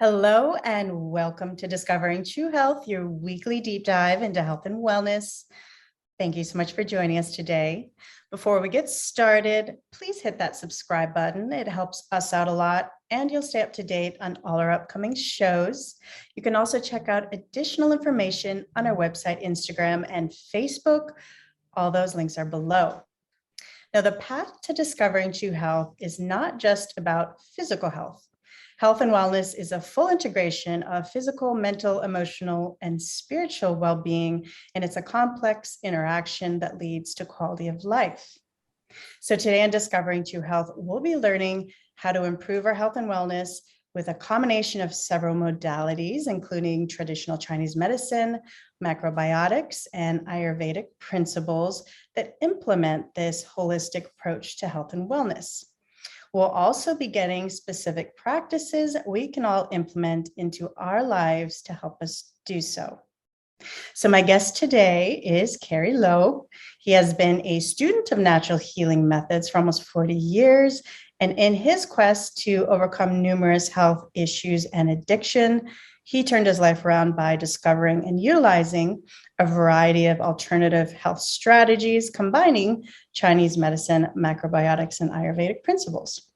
Hello and welcome to Discovering True Health, your weekly deep dive into health and wellness. Thank you so much for joining us today. Before we get started, please hit that subscribe button. It helps us out a lot and you'll stay up to date on all our upcoming shows. You can also check out additional information on our website, Instagram, and Facebook. All those links are below. Now, the path to discovering true health is not just about physical health. Health and wellness is a full integration of physical, mental, emotional, and spiritual well-being, and it's a complex interaction that leads to quality of life. So today on Discovering True Health, we'll be learning how to improve our health and wellness with a combination of several modalities, including traditional Chinese medicine, macrobiotics, and Ayurvedic principles that implement this holistic approach to health and wellness. We'll also be getting specific practices we can all implement into our lives to help us do so. So my guest today is Kerry Loeb. He has been a student of natural healing methods for almost 40 years. And in his quest to overcome numerous health issues and addiction, he turned his life around by discovering and utilizing a variety of alternative health strategies, combining Chinese medicine, macrobiotics, and Ayurvedic principles.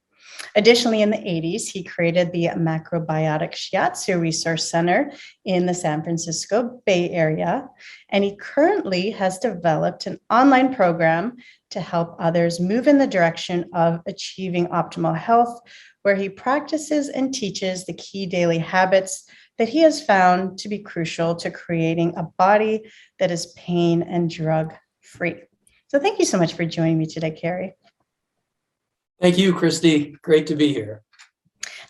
Additionally, in the 80s, he created the Macrobiotic Shiatsu Resource Center in the San Francisco Bay Area, and he currently has developed an online program to help others move in the direction of achieving optimal health, where he practices and teaches the key daily habits that he has found to be crucial to creating a body that is pain and drug-free. So thank you so much for joining me today, Kerry. Thank you, Christy. Great to be here.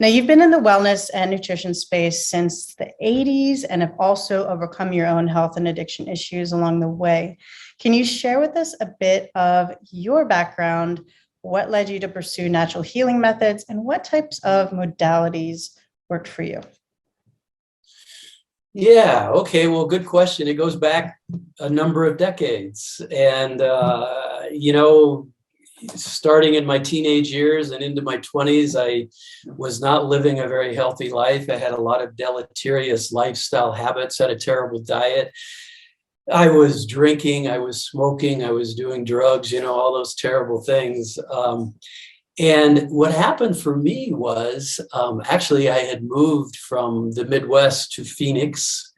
Now, you've been in the wellness and nutrition space since the 80s and have also overcome your own health and addiction issues along the way. Can you share with us a bit of your background, what led you to pursue natural healing methods, and what types of modalities worked for you? Yeah, okay, well, good question. It goes back a number of decades. And, starting in my teenage years and into my 20s, I was not living a very healthy life. I had a lot of deleterious lifestyle habits, had a terrible diet. I was drinking, I was smoking, I was doing drugs, all those terrible things. And what happened for me was, actually, I had moved from the Midwest to Phoenix,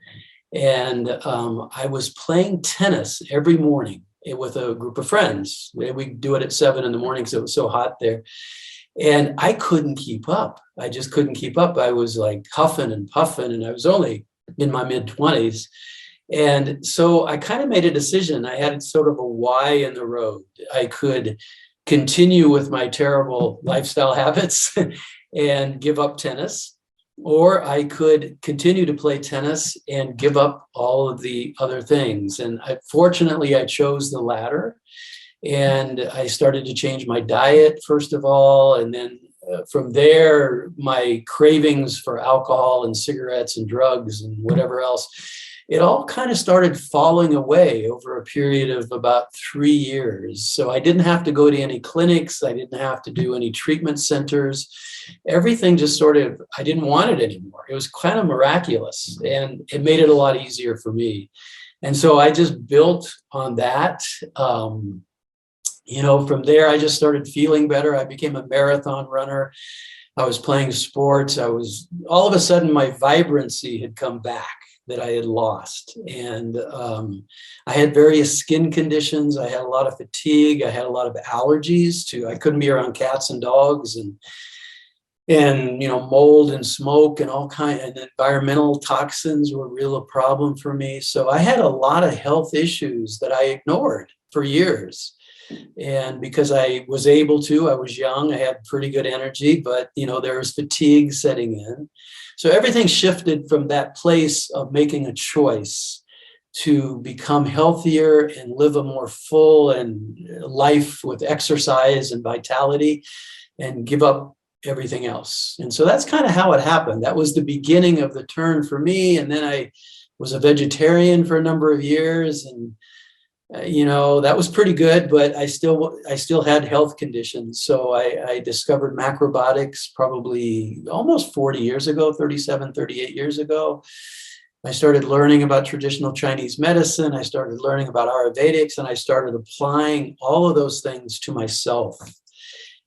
and I was playing tennis every morning with a group of friends. We do it at 7 in the morning because it was so hot there. And I couldn't keep up. I just couldn't keep up. I was like huffing and puffing, and I was only in my mid-20s. And so I kind of made a decision. I had sort of a why in the road. I could continue with my terrible lifestyle habits and give up tennis, or I could continue to play tennis and give up all of the other things. And fortunately, I chose the latter. And I started to change my diet, first of all. And then from there, my cravings for alcohol and cigarettes and drugs and whatever else, it all kind of started falling away over a period of about 3 years. So I didn't have to go to any clinics. I didn't have to do any treatment centers. Everything just sort of, I didn't want it anymore. It was kind of miraculous, and it made it a lot easier for me. And so I just built on that. From there, I just started feeling better. I became a marathon runner. I was playing sports. All of a sudden, my vibrancy had come back that I had lost. And I had various skin conditions. I had a lot of fatigue. I had a lot of allergies I couldn't be around cats and dogs, and mold and smoke and all kinds, and environmental toxins were a problem for me. So I had a lot of health issues that I ignored for years. And because I was young, I had pretty good energy, but there was fatigue setting in. So everything shifted from that place of making a choice to become healthier and live a more full and life with exercise and vitality, and give up everything else. And so that's kind of how it happened. That was the beginning of the turn for me. And then I was a vegetarian for a number of years, and that was pretty good, but I still had health conditions. So I discovered macrobiotics probably almost 40 years ago, 37, 38 years ago. I started learning about traditional Chinese medicine. I started learning about Ayurvedics, and I started applying all of those things to myself.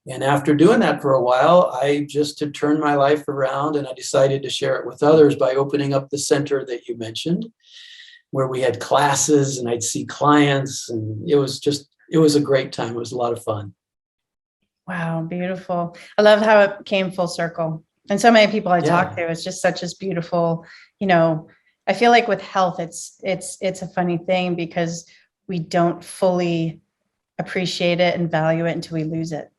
And after doing that for a while, I just had turned my life around, and I decided to share it with others by opening up the center that you mentioned, where we had classes and I'd see clients, and it was a great time. It was a lot of fun. Wow, beautiful. I love how it came full circle. And so many people I talk to, it's just such a beautiful, I feel like with health, it's a funny thing because we don't fully appreciate it and value it until we lose it,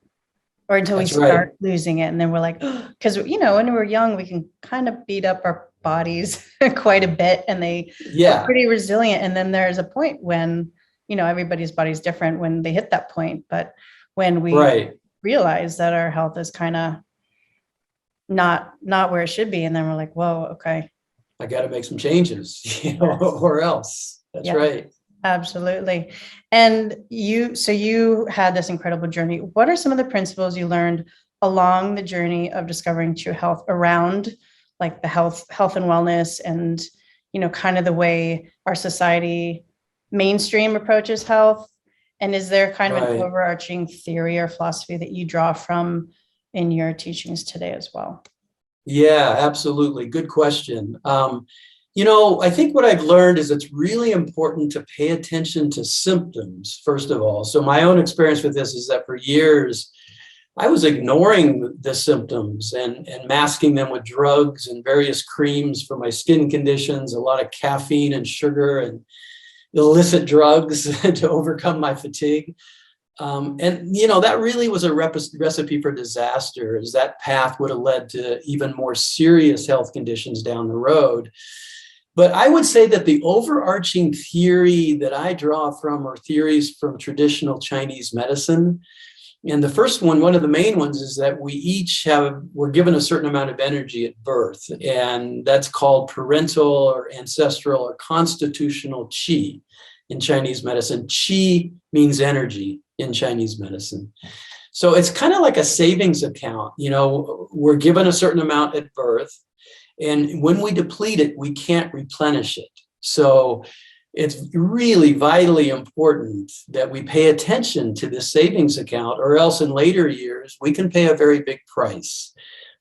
or until we start losing it. And then we're like, because, when we're young, we can kind of beat up our bodies quite a bit, and they are pretty resilient. And then there's a point when, everybody's body's different when they hit that point. But when we realize that our health is kind of not where it should be, and then we're like, whoa, okay, I got to make some changes, or else. That's right. Absolutely. And you had this incredible journey. What are some of the principles you learned along the journey of discovering true health around like the health and wellness and, kind of the way our society mainstream approaches health? And is there kind of an overarching theory or philosophy that you draw from in your teachings today as well? Yeah, absolutely. Good question. I think what I've learned is it's really important to pay attention to symptoms, first of all. So my own experience with this is that for years, I was ignoring the symptoms and masking them with drugs and various creams for my skin conditions, a lot of caffeine and sugar and illicit drugs to overcome my fatigue. That really was a recipe for disaster, as that path would have led to even more serious health conditions down the road. But I would say that the overarching theory that I draw from are theories from traditional Chinese medicine. And the first one of the main ones, is that we're given a certain amount of energy at birth, and that's called parental or ancestral or constitutional qi in Chinese medicine. Qi means energy in Chinese medicine. So it's kind of like a savings account. We're given a certain amount at birth, and when we deplete it, we can't replenish it. So it's really vitally important that we pay attention to this savings account, or else in later years, we can pay a very big price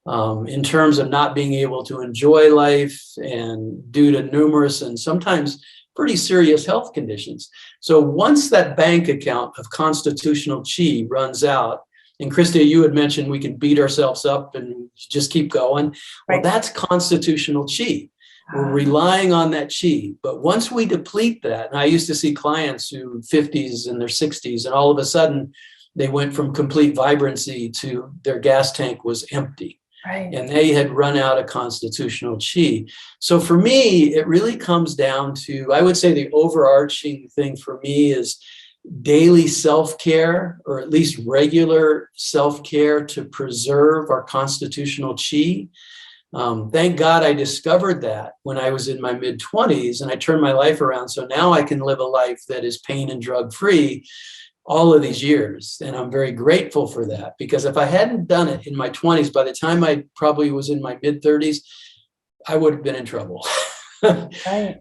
in terms of not being able to enjoy life, and due to numerous and sometimes pretty serious health conditions. So once that bank account of constitutional qi runs out, and Christia, you had mentioned we can beat ourselves up and just keep going. Well, that's constitutional qi. We're relying on that qi. But once we deplete that, and I used to see clients who 50s and their 60s, and all of a sudden they went from complete vibrancy to their gas tank was empty. And they had run out of constitutional qi. So for me, it really comes down to, I would say the overarching thing for me is daily self-care, or at least regular self-care, to preserve our constitutional qi. Thank God I discovered that when I was in my mid-20s, and I turned my life around. So now I can live a life that is pain and drug-free all of these years. And I'm very grateful for that, because if I hadn't done it in my 20s, by the time I probably was in my mid-30s, I would have been in trouble.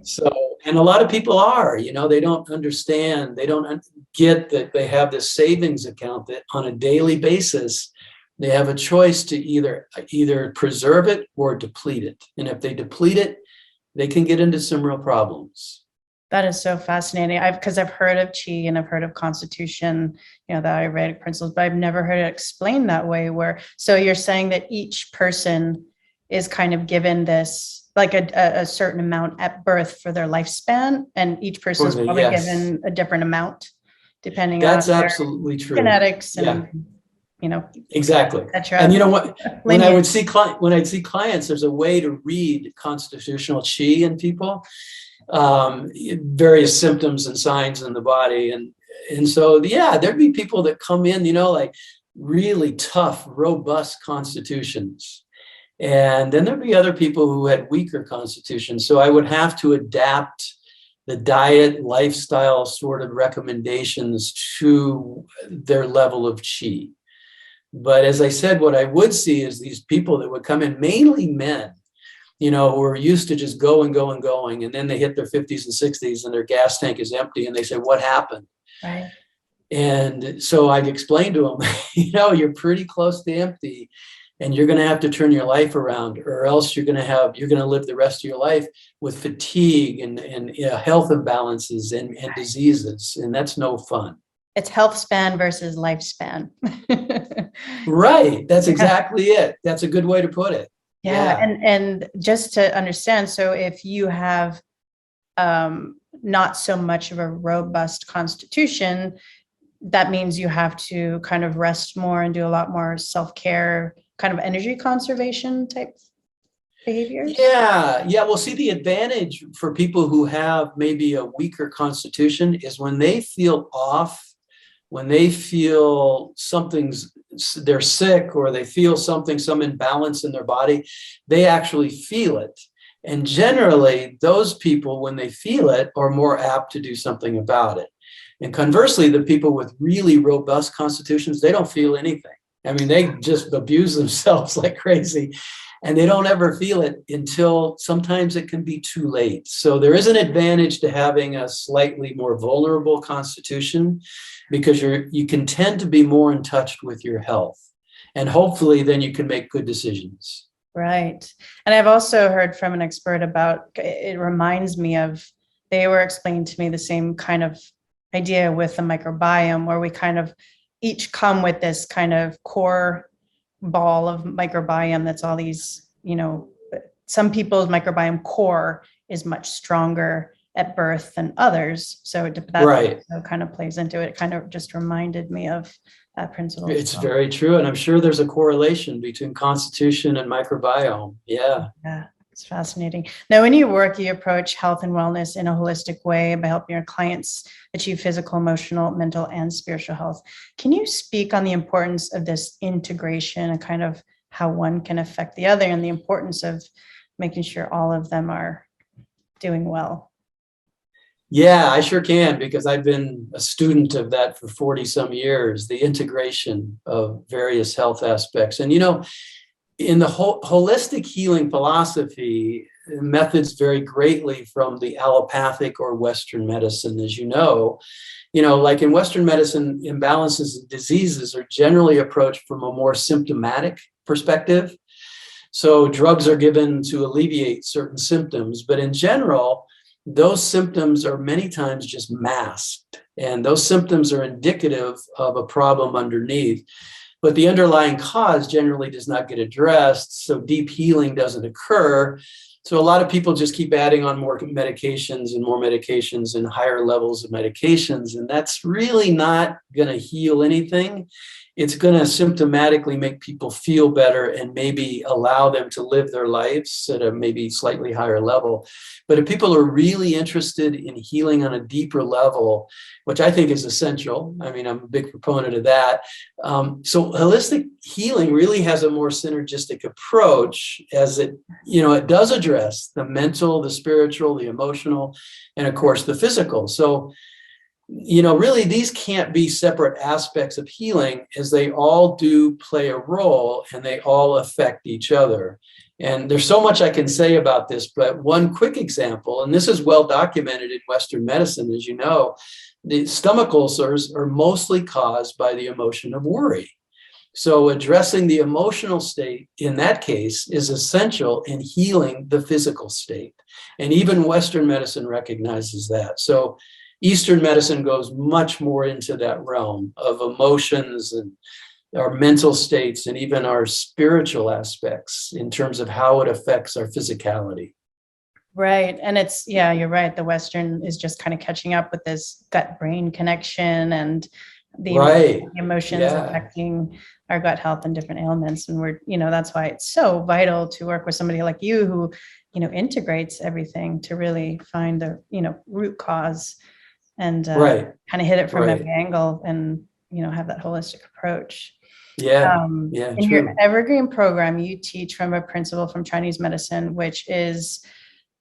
So, and a lot of people are, they don't understand, they don't get that they have this savings account that on a daily basis, they have a choice to either preserve it or deplete it. And if they deplete it, they can get into some real problems. That is so fascinating. Because I've heard of qi and I've heard of constitution, the Ayurvedic principles, but I've never heard it explained that way. So you're saying that each person is kind of given this, like a certain amount at birth for their lifespan, and each person is probably given a different amount depending on that's absolutely true. Genetics and exactly. And you know what? When I'd see clients, there's a way to read constitutional qi in people, various symptoms and signs in the body, and so there'd be people that come in, like really tough, robust constitutions. And then there'd be other people who had weaker constitutions. So I would have to adapt the diet, lifestyle sort of recommendations to their level of chi. But as I said, what I would see is these people that would come in, mainly men, who are used to just going, going, going, and then they hit their 50s and 60s and their gas tank is empty and they say, what happened? Right. And so I'd explain to them, you're pretty close to empty and you're going to have to turn your life around, or else you're going to live the rest of your life with fatigue and health imbalances and diseases. And that's no fun. It's health span versus lifespan. Right. That's exactly it. That's a good way to put it. Yeah. And just to understand, so if you have not so much of a robust constitution, that means you have to kind of rest more and do a lot more self-care, kind of energy conservation type behaviors. Yeah. Well, see, the advantage for people who have maybe a weaker constitution is when they feel off, when they feel they're sick, or they feel some imbalance in their body, they actually feel it. And generally, those people, when they feel it, are more apt to do something about it. And conversely, the people with really robust constitutions, they don't feel anything. I mean, they just abuse themselves like crazy, and they don't ever feel it until sometimes it can be too late. So there is an advantage to having a slightly more vulnerable constitution, because you can tend to be more in touch with your health, and hopefully then you can make good decisions. Right. And I've also heard from an expert about, it reminds me of, they were explaining to me the same kind of idea with the microbiome, where we kind of each come with this kind of core ball of microbiome that's all these, some people's microbiome core is much stronger at birth than others. So that right. kind of plays into it. It kind of just reminded me of that principle. It's very true. And I'm sure there's a correlation between constitution and microbiome. Yeah. Yeah. It's fascinating. Now, in your work, you approach health and wellness in a holistic way by helping your clients achieve physical, emotional, mental, and spiritual health. Can you speak on the importance of this integration and kind of how one can affect the other, and the importance of making sure all of them are doing well? Yeah, I sure can, because I've been a student of that for 40 some years, the integration of various health aspects. And, in the holistic healing philosophy, methods vary greatly from the allopathic or Western medicine, as you know. Like in Western medicine, imbalances and diseases are generally approached from a more symptomatic perspective. So drugs are given to alleviate certain symptoms, but in general, those symptoms are many times just masked, and those symptoms are indicative of a problem underneath. But the underlying cause generally does not get addressed, so deep healing doesn't occur. So a lot of people just keep adding on more medications and more medications and higher levels of medications, and that's really not going to heal anything. It's going to symptomatically make people feel better and maybe allow them to live their lives at a maybe slightly higher level. But if people are really interested in healing on a deeper level, which I think is essential, I mean, I'm a big proponent of that. So holistic healing really has a more synergistic approach, as it does address the mental, the spiritual, the emotional, and of course the physical. So really, these can't be separate aspects of healing, as they all do play a role and they all affect each other. And there's so much I can say about this, but one quick example, and this is well documented in Western medicine, as you know, the stomach ulcers are mostly caused by the emotion of worry. So addressing the emotional state in that case is essential in healing the physical state. And even Western medicine recognizes that. So Eastern medicine goes much more into that realm of emotions and our mental states, and even our spiritual aspects in terms of how it affects our physicality. Right. And you're right. The Western is just kind of catching up with this gut-brain connection and the emotions affecting our gut health and different ailments. And that's why it's so vital to work with somebody like you who, integrates everything to really find the, root cause and kind of hit it from every angle and, have that holistic approach. In your Evergreen program, you teach from a principle from Chinese medicine, which is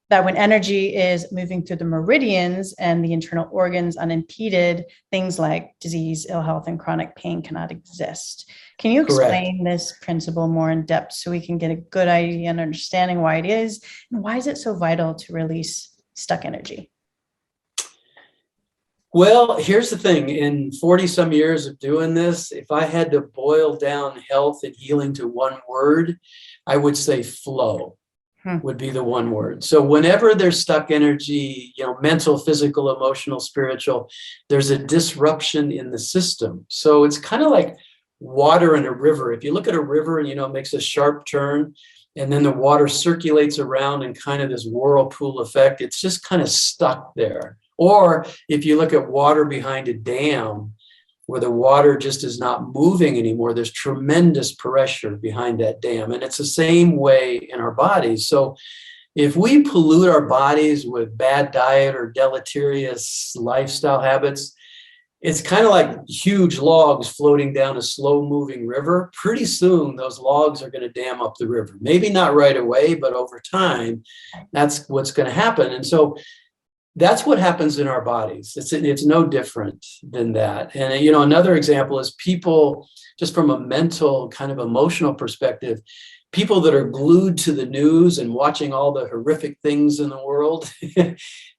that when energy is moving through the meridians and the internal organs unimpeded, things like disease, ill health, and chronic pain cannot exist. Can you Correct. explain this principle more in depth so we can get a good idea and understanding why it is, and why is it so vital to release stuck energy? Well, here's the thing. In 40 some years of doing this, if I had to boil down health and healing to one word, I would say flow would be the one word. So whenever there's stuck energy, mental, physical, emotional, spiritual, there's a disruption in the system. So it's kind of like water in a river. If you look at a river and, it makes a sharp turn, and then the water circulates around in kind of this whirlpool effect, it's just kind of stuck there. Or if you look at water behind a dam, where the water just is not moving anymore, there's tremendous pressure behind that dam. And it's the same way in our bodies. So if we pollute our bodies with bad diet or deleterious lifestyle habits, it's kind of like huge logs floating down a slow moving river. Pretty soon, those logs are going to dam up the river. Maybe not right away, but over time, that's what's going to happen. And so that's what happens in our bodies. It's no different than that. And, another example is people, just from a mental kind of emotional perspective, people that are glued to the news and watching all the horrific things in the world,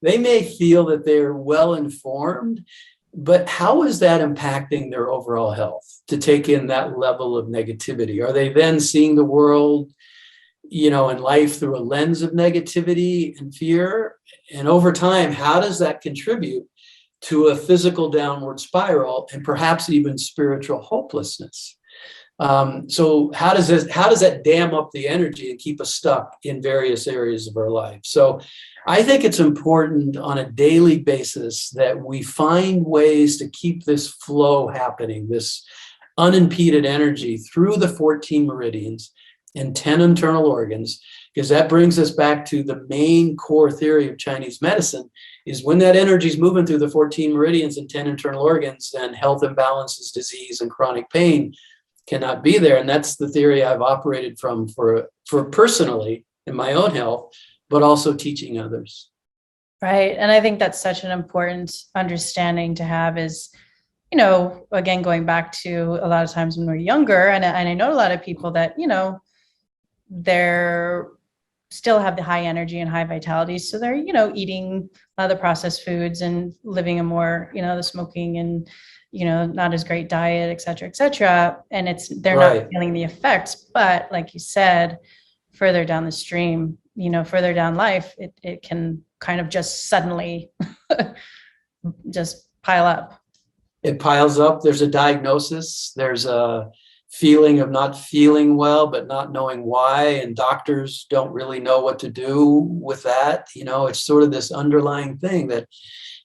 they may feel that they're well informed, but how is that impacting their overall health to take in that level of negativity? Are they then seeing the world, in life through a lens of negativity and fear? And over time, how does that contribute to a physical downward spiral and perhaps even spiritual hopelessness? So how does that dam up the energy and keep us stuck in various areas of our life? So I think it's important on a daily basis that we find ways to keep this flow happening, this unimpeded energy through the 14 meridians and 10 internal organs, because that brings us back to the main core theory of Chinese medicine, is when that energy is moving through the 14 meridians and 10 internal organs, then health imbalances, disease, and chronic pain cannot be there. And that's the theory I've operated from for personally in my own health, but also teaching others. Right. And I think that's such an important understanding to have is, again, going back to a lot of times when we're younger, and I know a lot of people that, they're still have the high energy and high vitality. So they're, eating a lot of the processed foods and living a more, the smoking and, not as great diet, et cetera, et cetera. And they're Right. not feeling the effects. But like you said, further down the stream, further down life, it can kind of just suddenly just pile up. It piles up. There's a diagnosis. There's a feeling of not feeling well, but not knowing why. And doctors don't really know what to do with that. It's sort of this underlying thing that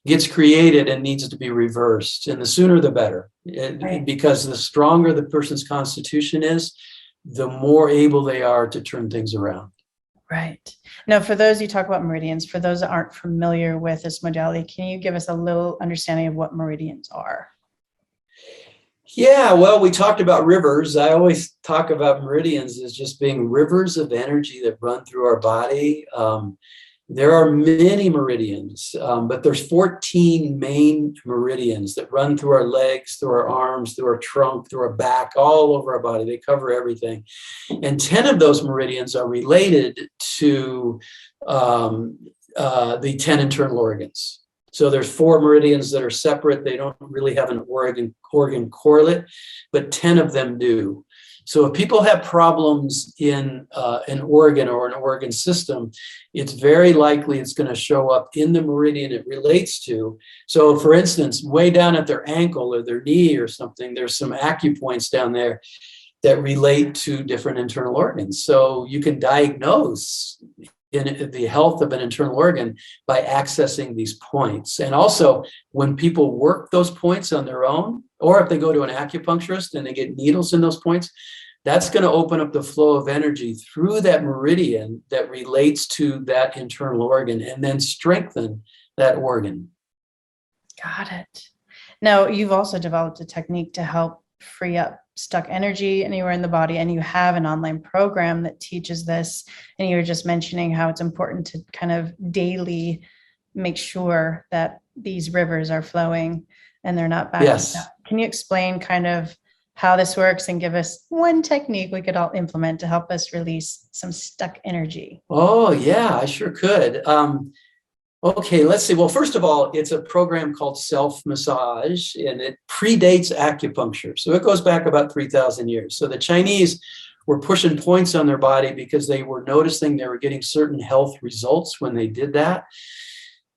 gets created and needs to be reversed. And the sooner, the better. Right. Because the stronger the person's constitution is, the more able they are to turn things around. Right. Now, for those, you talk about meridians, for those that aren't familiar with this modality, can you give us a little understanding of what meridians are? Yeah, well, we talked about rivers. I always talk about meridians as just being rivers of energy that run through our body. There are many meridians, but there's 14 main meridians that run through our legs, through our arms, through our trunk, through our back, all over our body. They cover everything. And 10 of those meridians are related to the 10 internal organs. So there's 4 meridians that are separate. They don't really have an organ correlate, but 10 of them do. So if people have problems in an organ or an organ system, it's very likely it's going to show up in the meridian it relates to. So for instance, way down at their ankle or their knee or something, there's some acupoints down there that relate to different internal organs. So you can diagnose in the health of an internal organ by accessing these points. And also when people work those points on their own, or if they go to an acupuncturist and they get needles in those points, that's going to open up the flow of energy through that meridian that relates to that internal organ and then strengthen that organ. Got it. Now, you've also developed a technique to help free up stuck energy anywhere in the body, and you have an online program that teaches this, and you were just mentioning how it's important to kind of daily make sure that these rivers are flowing and they're not backing up. Can you explain kind of how this works and give us one technique we could all implement to help us release some stuck energy? Oh, yeah, I sure could. Okay, let's see. Well, first of all, it's a program called self-massage, and it predates acupuncture. So it goes back about 3,000 years. So the Chinese were pushing points on their body because they were noticing they were getting certain health results when they did that.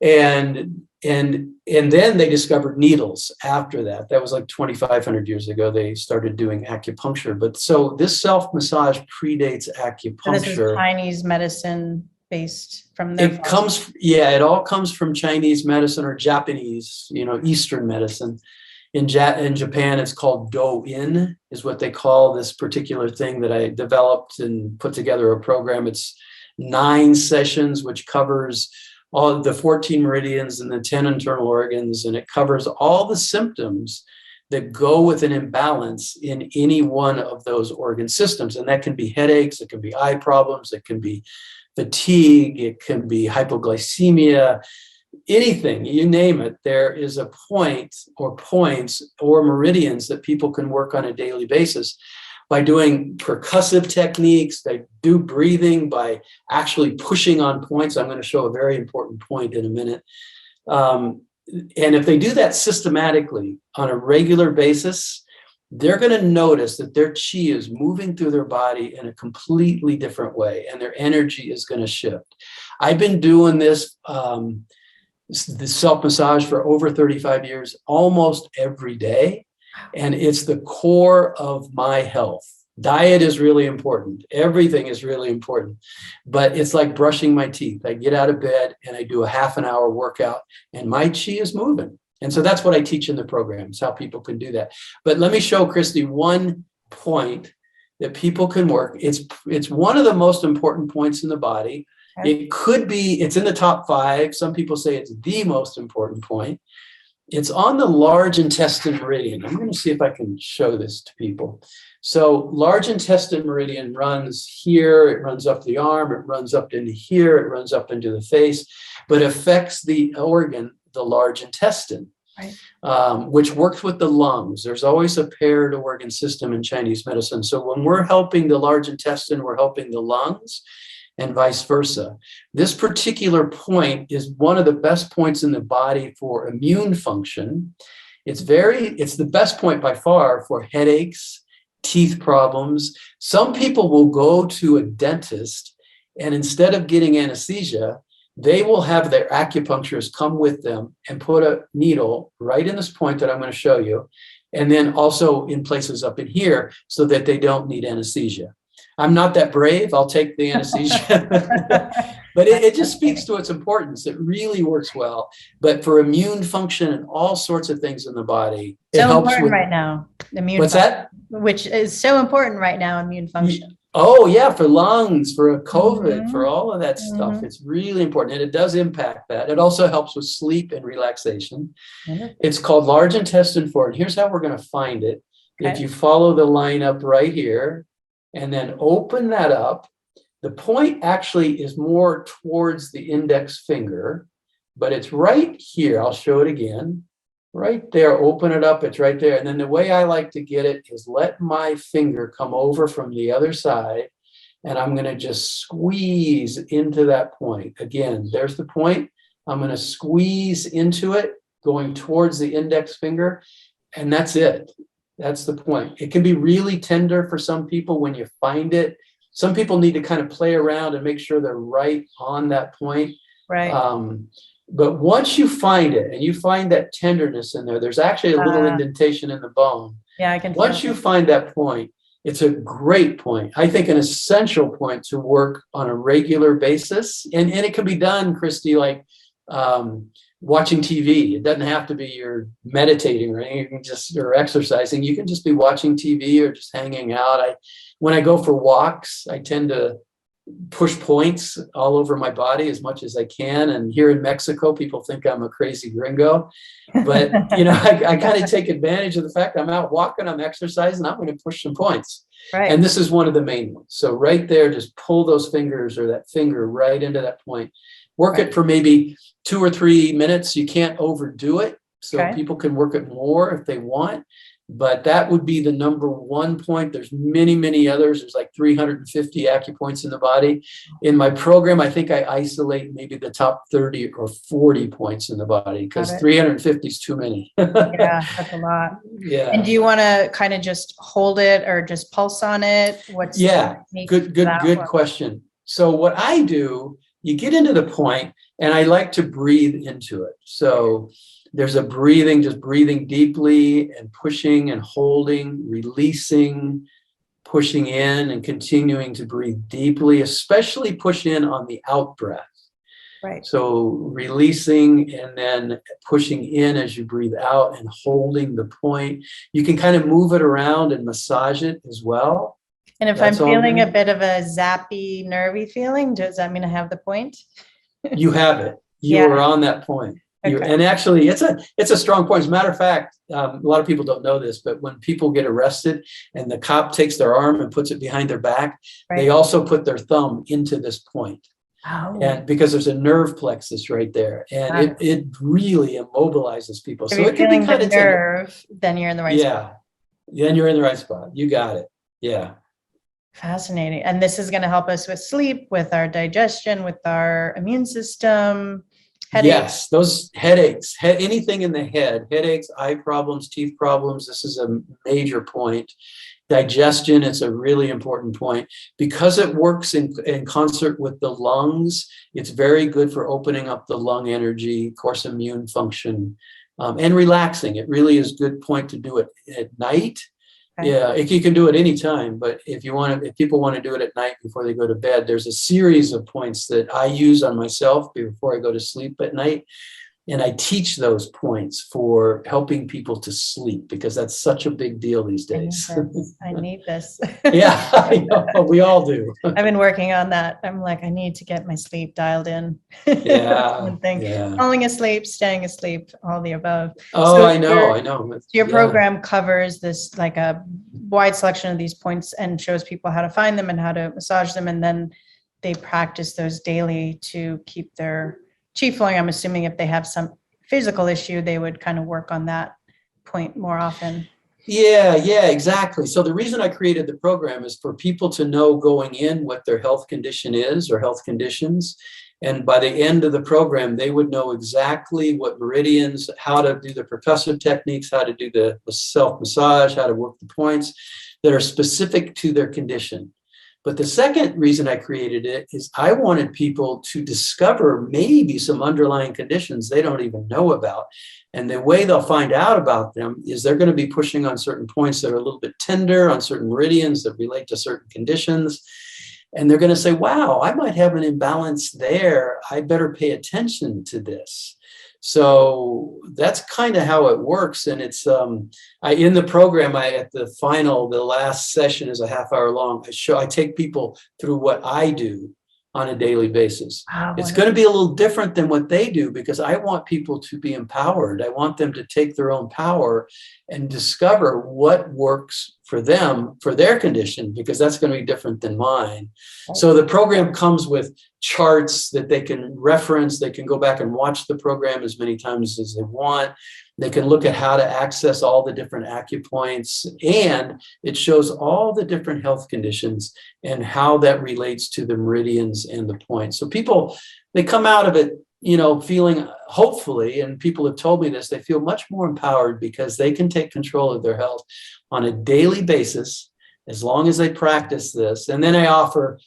And then they discovered needles after that. That was like 2,500 years ago. They started doing acupuncture. But so this self-massage predates acupuncture. And this is Chinese medicine based from their it all comes from Chinese medicine or Japanese, Eastern medicine. In Japan, it's called Do-in, is what they call this particular thing that I developed and put together a program. It's 9 sessions, which covers all the 14 meridians and the 10 internal organs, and it covers all the symptoms that go with an imbalance in any one of those organ systems. And that can be headaches, it can be eye problems, it can be fatigue, it can be hypoglycemia, anything, you name it. There is a point or points or meridians that people can work on a daily basis by doing percussive techniques. They do breathing by actually pushing on points. I'm going to show a very important point in a minute. And if they do that systematically on a regular basis, they're going to notice that their chi is moving through their body in a completely different way, and their energy is going to shift. I've been doing this self-massage for over 35 years, almost every day, and it's the core of my health. Diet is really important. Everything is really important, but it's like brushing my teeth. I get out of bed and I do a half an hour workout, and my chi is moving. And so that's what I teach in the programs, how people can do that. But let me show Christy one point that people can work. It's one of the most important points in the body. Okay. It could be, it's in the top 5. Some people say it's the most important point. It's on the large intestine meridian. I'm going to see if I can show this to people. So large intestine meridian runs here, it runs up the arm, it runs up into here, it runs up into the face, but affects the organ, the large intestine, right. Which works with the lungs. There's always a paired organ system in Chinese medicine. So when we're helping the large intestine, we're helping the lungs, and vice versa. This particular point is one of the best points in the body for immune function. It's the best point by far for headaches, teeth problems. Some people will go to a dentist, and instead of getting anesthesia, they will have their acupuncturist come with them and put a needle right in this point that I'm going to show you, and then also in places up in here so that they don't need anesthesia. I'm not that brave. I'll take the anesthesia. But it just speaks to its importance. It really works well. But for immune function and all sorts of things in the body, it so helps important with, right now. Immune what's function, that? Which is so important right now, immune function. Oh, yeah, for lungs, for COVID, for all of that stuff. It's really important. And it does impact that. It also helps with sleep and relaxation. It's called large intestine 4. And here's how we're going to find it. Okay. If you follow the line up right here, and then open that up. The point actually is more towards the index finger, but it's right here. I'll show it again. Right there, open it up, it's right there. And then the way I like to get it is let my finger come over from the other side, and I'm gonna just squeeze into that point. Again, there's the point. I'm gonna squeeze into it, going towards the index finger, and that's it. That's the point. It can be really tender for some people when you find it. Some people need to kind of play around and make sure they're right on that point. Right. But once you find it and you find that tenderness in there, there's actually a little indentation in the bone. Yeah, I can. Once you find that point, it's a great point. I think an essential point to work on a regular basis. And it can be done, Christy, like watching TV. It doesn't have to be you're meditating or anything. You can just, or exercising. You can just be watching TV or just hanging out. When I go for walks, I tend to push points all over my body as much as I can. And here in Mexico, people think I'm a crazy gringo, but I kind of take advantage of the fact I'm out walking, I'm exercising, I'm going to push some points. Right. And this is one of the main ones. So right there, just pull those fingers or that finger right into that point. Work it for maybe 2 or 3 minutes. You can't overdo it. So people can work it more if they want. But that would be the number one point. There's many, many others. There's like 350 acupoints in the body. In my program, I think I isolate maybe the top 30 or 40 points in the body because 350 is too many. Yeah, that's a lot. Yeah. And do you want to kind of just hold it or just pulse on it? What's good question. So what I do, you get into the point, and I like to breathe into it. So there's a breathing, just breathing deeply and pushing and holding, releasing, pushing in and continuing to breathe deeply, especially push in on the out breath. Right. So releasing and then pushing in as you breathe out and holding the point. You can kind of move it around and massage it as well. And if I'm feeling a bit of a zappy, nervy feeling, does that mean I have the point? You have it. You are on that point. And actually, it's a strong point. As a matter of fact, a lot of people don't know this, but when people get arrested and the cop takes their arm and puts it behind their back, they also put their thumb into this point. Oh. And because there's a nerve plexus right there, and it really immobilizes people. So it can be kind of nerve, then you're in the right spot. Yeah, then you're in the right spot. You got it. Yeah. Fascinating. And this is going to help us with sleep, with our digestion, with our immune system. Headaches. Yes, those headaches, anything in the head, headaches, eye problems, teeth problems. This is a major point. Digestion, it's a really important point. Because it works in concert with the lungs, it's very good for opening up the lung energy, of course, immune function, and relaxing. It really is a good point to do it at night. Yeah, you can do it anytime, but if people want to do it at night before they go to bed, there's a series of points that I use on myself before I go to sleep at night. And I teach those points for helping people to sleep because that's such a big deal these days. I need this. Yeah, I know. We all do. I've been working on that. I'm like, I need to get my sleep dialed in. Yeah. One thing. Yeah. Falling asleep, staying asleep, all the above. Oh, so I know. Your program covers this like a wide selection of these points and shows people how to find them and how to massage them. And then they practice those daily to keep their chi flowing. I'm assuming if they have some physical issue, they would kind of work on that point more often. Yeah, exactly. So the reason I created the program is for people to know going in what their health condition is or health conditions. And by the end of the program, they would know exactly what meridians, how to do the percussive techniques, how to do the self-massage, how to work the points that are specific to their condition. But the second reason I created it is I wanted people to discover maybe some underlying conditions they don't even know about. And the way they'll find out about them is they're going to be pushing on certain points that are a little bit tender, on certain meridians that relate to certain conditions. And they're going to say, wow, I might have an imbalance there. I better pay attention to this. So that's kind of how it works. And it's in the program, at the last session is a half hour long. I take people through what I do on a daily basis. Wow, it's going to be a little different than what they do because I want people to be empowered. I want them to take their own power and discover what works for them, for their condition, because that's going to be different than mine. So the program comes with charts that they can reference. They can go back and watch the program as many times as they want. They can look at how to access all the different acupoints, and it shows all the different health conditions and how that relates to the meridians and the points. So people, they come out of it, feeling hopefully, and people have told me this, they feel much more empowered because they can take control of their health on a daily basis as long as they practice this. And then I offer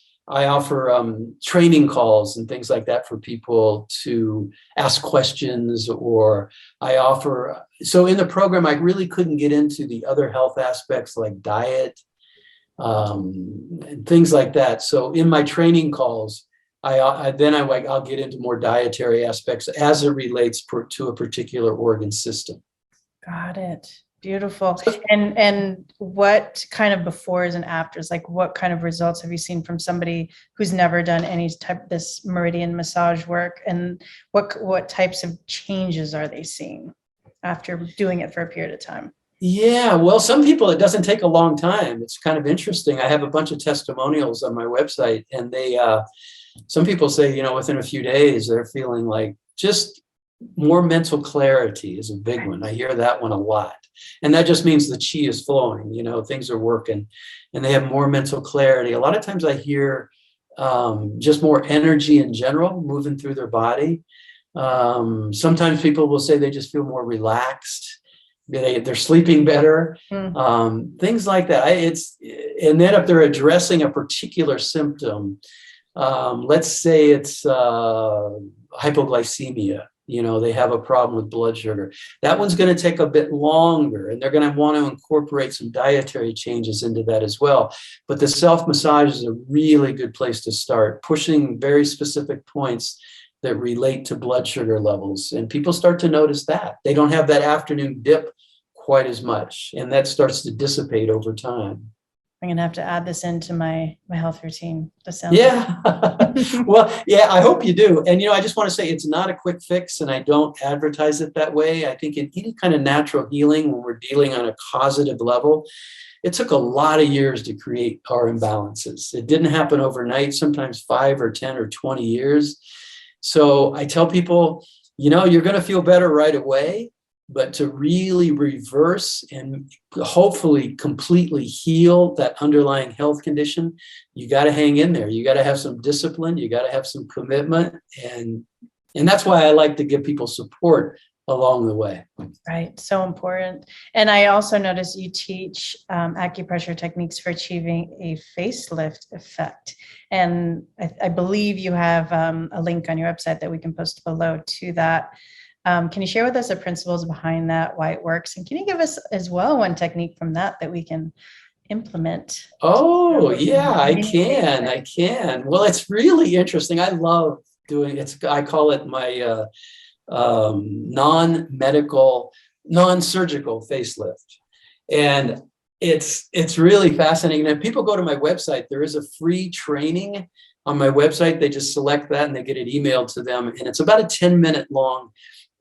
training calls and things like that for people to ask questions, or so in the program, I really couldn't get into the other health aspects like diet, and things like that. So in my training calls, I'll get into more dietary aspects as it relates to a particular organ system. Got it. Beautiful. And what kind of befores and afters, like what kind of results have you seen from somebody who's never done any type of this meridian massage work? And what types of changes are they seeing after doing it for a period of time? Yeah, well, some people, it doesn't take a long time. It's kind of interesting. I have a bunch of testimonials on my website, and some people say, within a few days, they're feeling like just more mental clarity is a big one. I hear that one a lot. And that just means the chi is flowing, things are working, and they have more mental clarity. A lot of times I hear just more energy in general moving through their body. Sometimes people will say they just feel more relaxed. They're sleeping better, things like that. And then if they're addressing a particular symptom, let's say it's hypoglycemia, they have a problem with blood sugar. That one's going to take a bit longer, and they're going to want to incorporate some dietary changes into that as well. But the self-massage is a really good place to start, pushing very specific points that relate to blood sugar levels. And people start to notice that. They don't have that afternoon dip quite as much, and that starts to dissipate over time. I'm going to have to add this into my health routine. This sounds Well, yeah, I hope you do. And, I just want to say it's not a quick fix, and I don't advertise it that way. I think in any kind of natural healing, when we're dealing on a causative level, it took a lot of years to create our imbalances. It didn't happen overnight, sometimes 5 or 10 or 20 years. So I tell people, you're going to feel better right away. But to really reverse and hopefully completely heal that underlying health condition, you got to hang in there. You got to have some discipline. You got to have some commitment. And that's why I like to give people support along the way. Right. So important. And I also noticed you teach acupressure techniques for achieving a facelift effect. And I believe you have a link on your website that we can post below to that. Can you share with us the principles behind that, why it works? And can you give us as well one technique from that we can implement? Oh, yeah, I can. Well, it's really interesting. I love doing it. I call it my non-medical, non-surgical facelift. And it's really fascinating. And if people go to my website, there is a free training on my website. They just select that and they get it emailed to them. And it's about a 10-minute long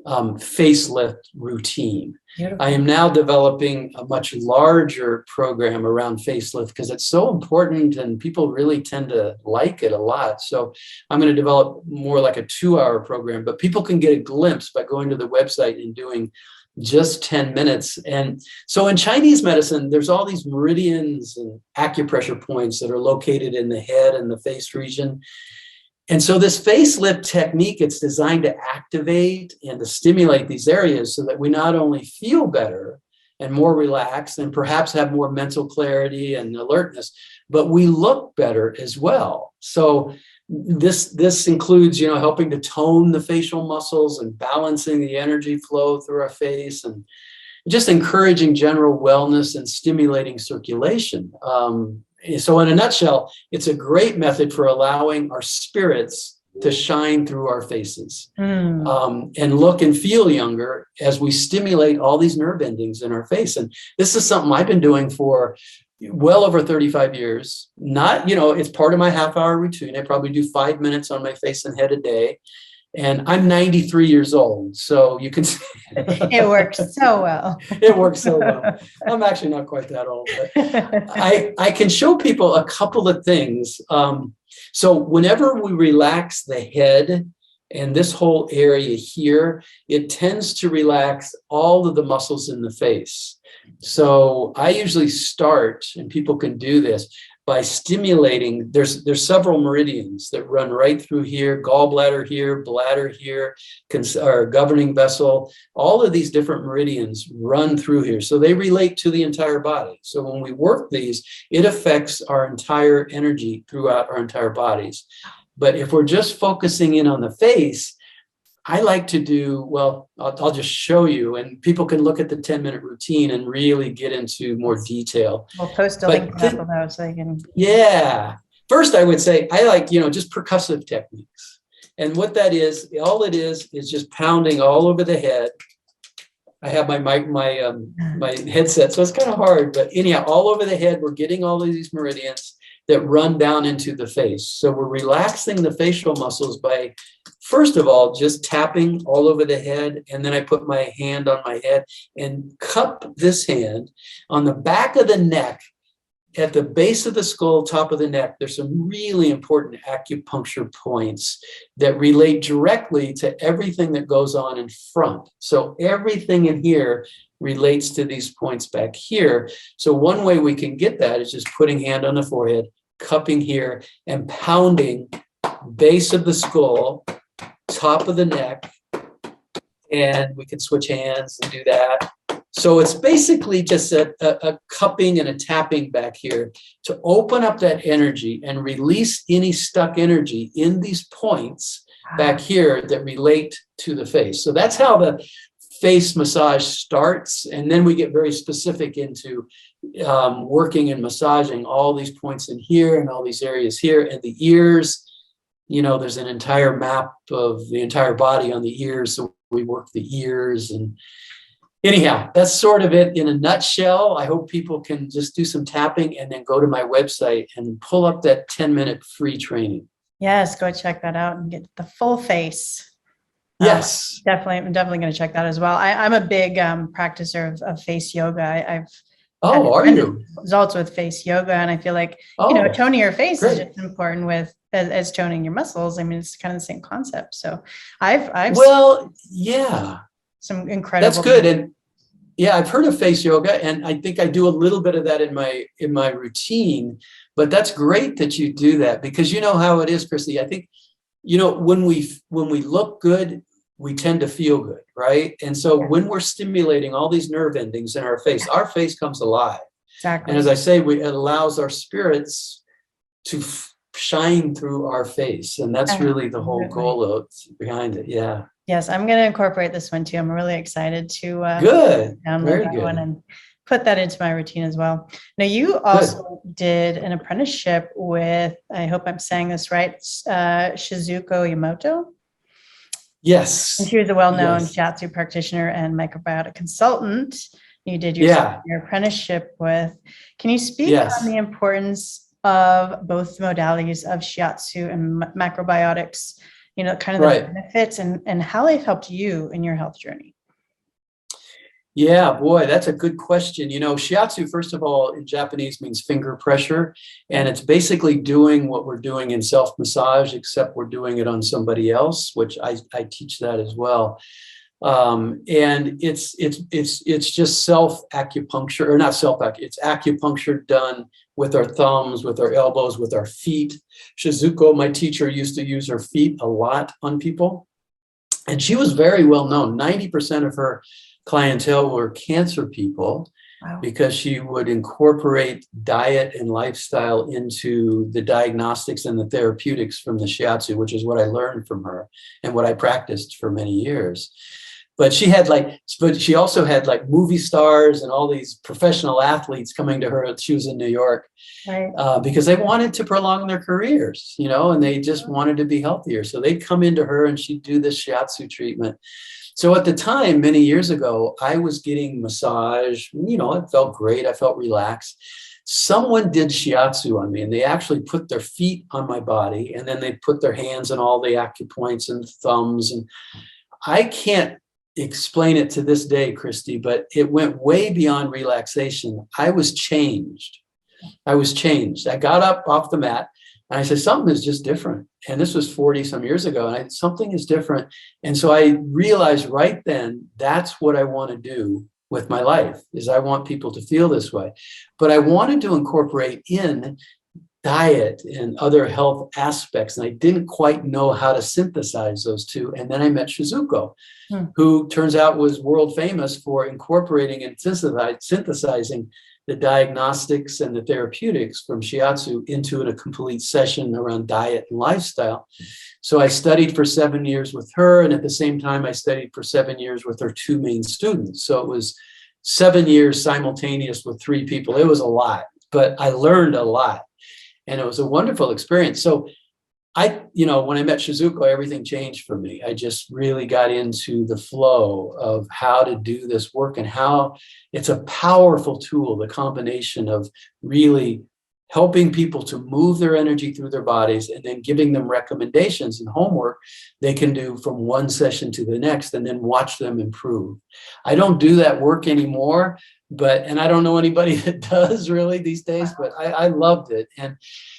facelift routine. Beautiful. I am now developing a much larger program around facelift because it's so important and people really tend to like it a lot. So I'm going to develop more like a 2-hour program, but people can get a glimpse by going to the website and doing just 10 minutes. And so in Chinese medicine, there's all these meridians and acupressure points that are located in the head and the face region. And so this facelift technique, it's designed to activate and to stimulate these areas so that we not only feel better and more relaxed and perhaps have more mental clarity and alertness, but we look better as well. So this includes, helping to tone the facial muscles and balancing the energy flow through our face and just encouraging general wellness and stimulating circulation. So in a nutshell, it's a great method for allowing our spirits to shine through our faces and look and feel younger as we stimulate all these nerve endings in our face. And this is something I've been doing for well over 35 years. Not, it's part of my half-hour routine. I probably do 5 minutes on my face and head a day. And I'm 93 years old, so you can see it works so well. It works so well. I'm actually not quite that old, but I can show people a couple of things. So whenever we relax the head and this whole area here, it tends to relax all of the muscles in the face. So I usually start, and people can do this, by stimulating, there's several meridians that run right through here, gallbladder here, bladder here, or governing vessel. All of these different meridians run through here. So they relate to the entire body. So when we work these, it affects our entire energy throughout our entire bodies. But if we're just focusing in on the face, I like to do, well, I'll just show you, and people can look at the 10-minute routine and really get into more detail. We'll post a link to that below so you can. Yeah. First, I would say I like, just percussive techniques. And what that is, all it is just pounding all over the head. I have my headset, so it's kind of hard. But anyhow, all over the head, we're getting all of these meridians that run down into the face. So we're relaxing the facial muscles by, first of all, just tapping all over the head. And then I put my hand on my head and cup this hand on the back of the neck. At the base of the skull, top of the neck, there's some really important acupuncture points that relate directly to everything that goes on in front. So everything in here relates to these points back here. So one way we can get that is just putting hand on the forehead, cupping here, and pounding base of the skull, top of the neck, and we can switch hands and do that. So it's basically just a cupping and a tapping back here to open up that energy and release any stuck energy in these points back here that relate to the face. So that's how the face massage starts. And then we get very specific into working and massaging all these points in here and all these areas here, and the ears. You know, there's an entire map of the entire body on the ears. So we work the ears. And anyhow, that's sort of it in a nutshell. I hope people can just do some tapping and then go to my website and pull up that 10-minute free training. Yes, go check that out and get the full face. Yes. I'm definitely going to check that as well. I'm a big practicer of face yoga. Oh, are you? Results with face yoga. And I feel like, toning your face is just important as toning your muscles. I mean, it's kind of the same concept. So yeah. Some incredible. That's good. And yeah, I've heard of face yoga, and I think I do a little bit of that in my routine. But that's great that you do that, because you know how it is, Christy. I think, when we look good, we tend to feel good, right? And so when we're stimulating all these nerve endings in our face comes alive. Exactly. And as I say, it allows our spirits to shine through our face, and that's really the whole goal behind it. Yeah. Yes, I'm going to incorporate this one too. I'm really excited to download that one and put that into my routine as well. Now, you also did an apprenticeship with, I hope I'm saying this right, Shizuko Yamamoto. Yes. And she was a well-known Shiatsu practitioner and microbiotic consultant. You did your apprenticeship with. Can you speak on the importance of both modalities of Shiatsu and macrobiotics? Kind of the benefits and how they've helped you in your health journey. Yeah, boy, that's a good question. Shiatsu, first of all, in Japanese means finger pressure, and it's basically doing what we're doing in self-massage, except we're doing it on somebody else, which I teach that as well. And it's just self-acupuncture, or not self-acupuncture, it's acupuncture done with our thumbs, with our elbows, with our feet. Shizuko, my teacher, used to use her feet a lot on people. And she was very well known. 90% of her clientele were cancer people, because she would incorporate diet and lifestyle into the diagnostics and the therapeutics from the Shiatsu, which is what I learned from her and what I practiced for many years. But she also had movie stars and all these professional athletes coming to her. She was in New York, because they wanted to prolong their careers, and they just wanted to be healthier. So they'd come into her and she'd do this Shiatsu treatment. So at the time, many years ago, I was getting massage. It felt great. I felt relaxed. Someone did Shiatsu on me, and they actually put their feet on my body, and then they put their hands on all the acupoints and thumbs. And I can't explain it to this day, Christy, but it went way beyond relaxation. I was changed. I got up off the mat and I said, something is just different. And this was 40 some years ago. And something is different. And so I realized right then, that's what I want to do with my life, is I want people to feel this way. But I wanted to incorporate in diet and other health aspects. And I didn't quite know how to synthesize those two. And then I met Shizuko, who turns out was world famous for incorporating and synthesizing the diagnostics and the therapeutics from Shiatsu into a complete session around diet and lifestyle. So I studied for 7 years with her. And at the same time, I studied for 7 years with her two main students. So it was 7 years simultaneous with 3 people. It was a lot, but I learned a lot. And it was a wonderful experience. So when I met Shizuko, everything changed for me. I just really got into the flow of how to do this work and how it's a powerful tool, the combination of really helping people to move their energy through their bodies and then giving them recommendations and homework they can do from one session to the next and then watch them improve. I don't do that work anymore, and I don't know anybody that does really these days, but I loved it. And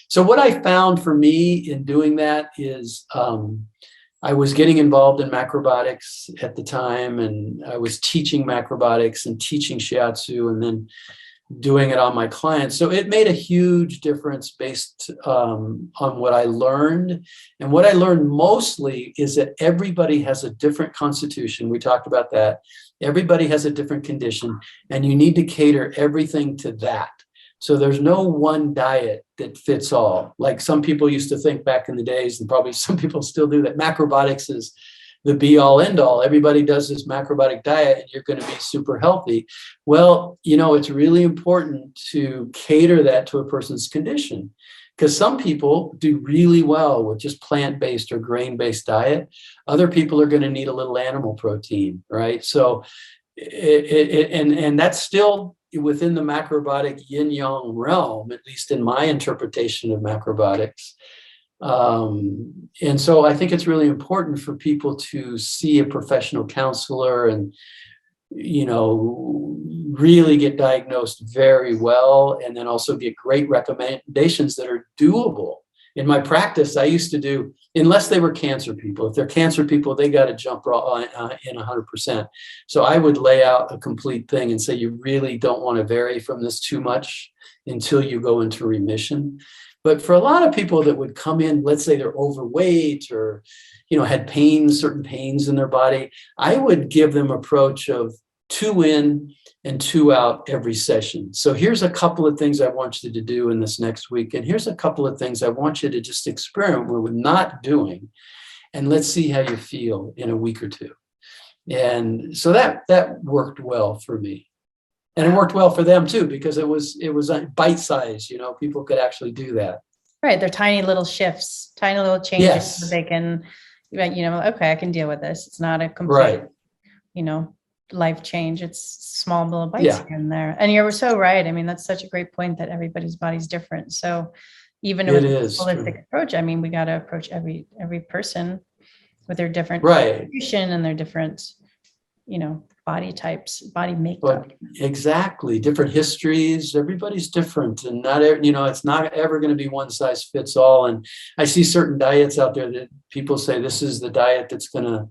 so what I found for me in doing that is I was getting involved in macrobiotics at the time, and I was teaching macrobiotics and teaching shiatsu and then doing it on my clients. So it made a huge difference based on what I learned. And what I learned mostly is that everybody has a different constitution. We talked about that. Everybody has a different condition, and you need to cater everything to that. So there's no one diet that fits all. Like some people used to think back in the days, and probably some people still do, that macrobiotics is the be all end all. Everybody does this macrobiotic diet and you're going to be super healthy. Well, it's really important to cater that to a person's condition, because some people do really well with just plant-based or grain-based diet. Other people are going to need a little animal protein, right? So, and that's still within the macrobiotic yin-yang realm, at least in my interpretation of macrobiotics. And so I think it's really important for people to see a professional counselor and, really get diagnosed very well, and then also get great recommendations that are doable. In my practice, I used to do, unless they were cancer people. If they're cancer people, they got to jump in 100%. So I would lay out a complete thing and say, you really don't want to vary from this too much until you go into remission. But for a lot of people that would come in, let's say they're overweight or, had certain pains in their body, I would give them an approach of 2 in and 2 out every session. So here's a couple of things I want you to do in this next week. And here's a couple of things I want you to just experiment with not doing. And let's see how you feel in a week or two. And so that worked well for me. And it worked well for them too, because it was bite size, people could actually do that. Right. They're tiny little shifts, tiny little changes. Yes. That they can, okay, I can deal with this. It's not a complete, life change. It's small little bites here and there. And you're so right. I mean, that's such a great point that everybody's body's different. So even with a holistic approach, I mean, we got to approach every person with their different constitution and their different, body types, body makeup. But exactly. Different histories. Everybody's different, and it's not ever going to be one size fits all. And I see certain diets out there that people say this is the diet that's going to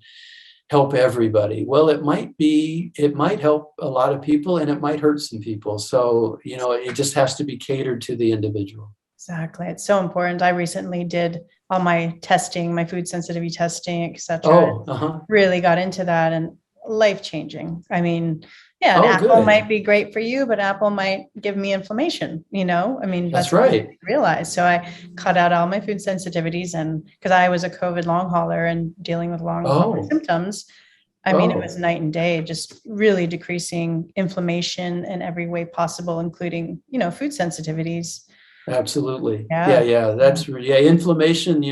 help everybody. Well, it might help a lot of people and it might hurt some people. So, it just has to be catered to the individual. Exactly. It's so important. I recently did all my testing, my food sensitivity testing, etc. Really got into that, and life-changing. I mean, an apple might be great for you, but apple might give me inflammation, I mean, that's right. I realized. So I cut out all my food sensitivities, and because I was a COVID long hauler and dealing with long hauler symptoms, I mean, it was night and day, just really decreasing inflammation in every way possible, including, food sensitivities. Absolutely. Yeah. That's inflammation,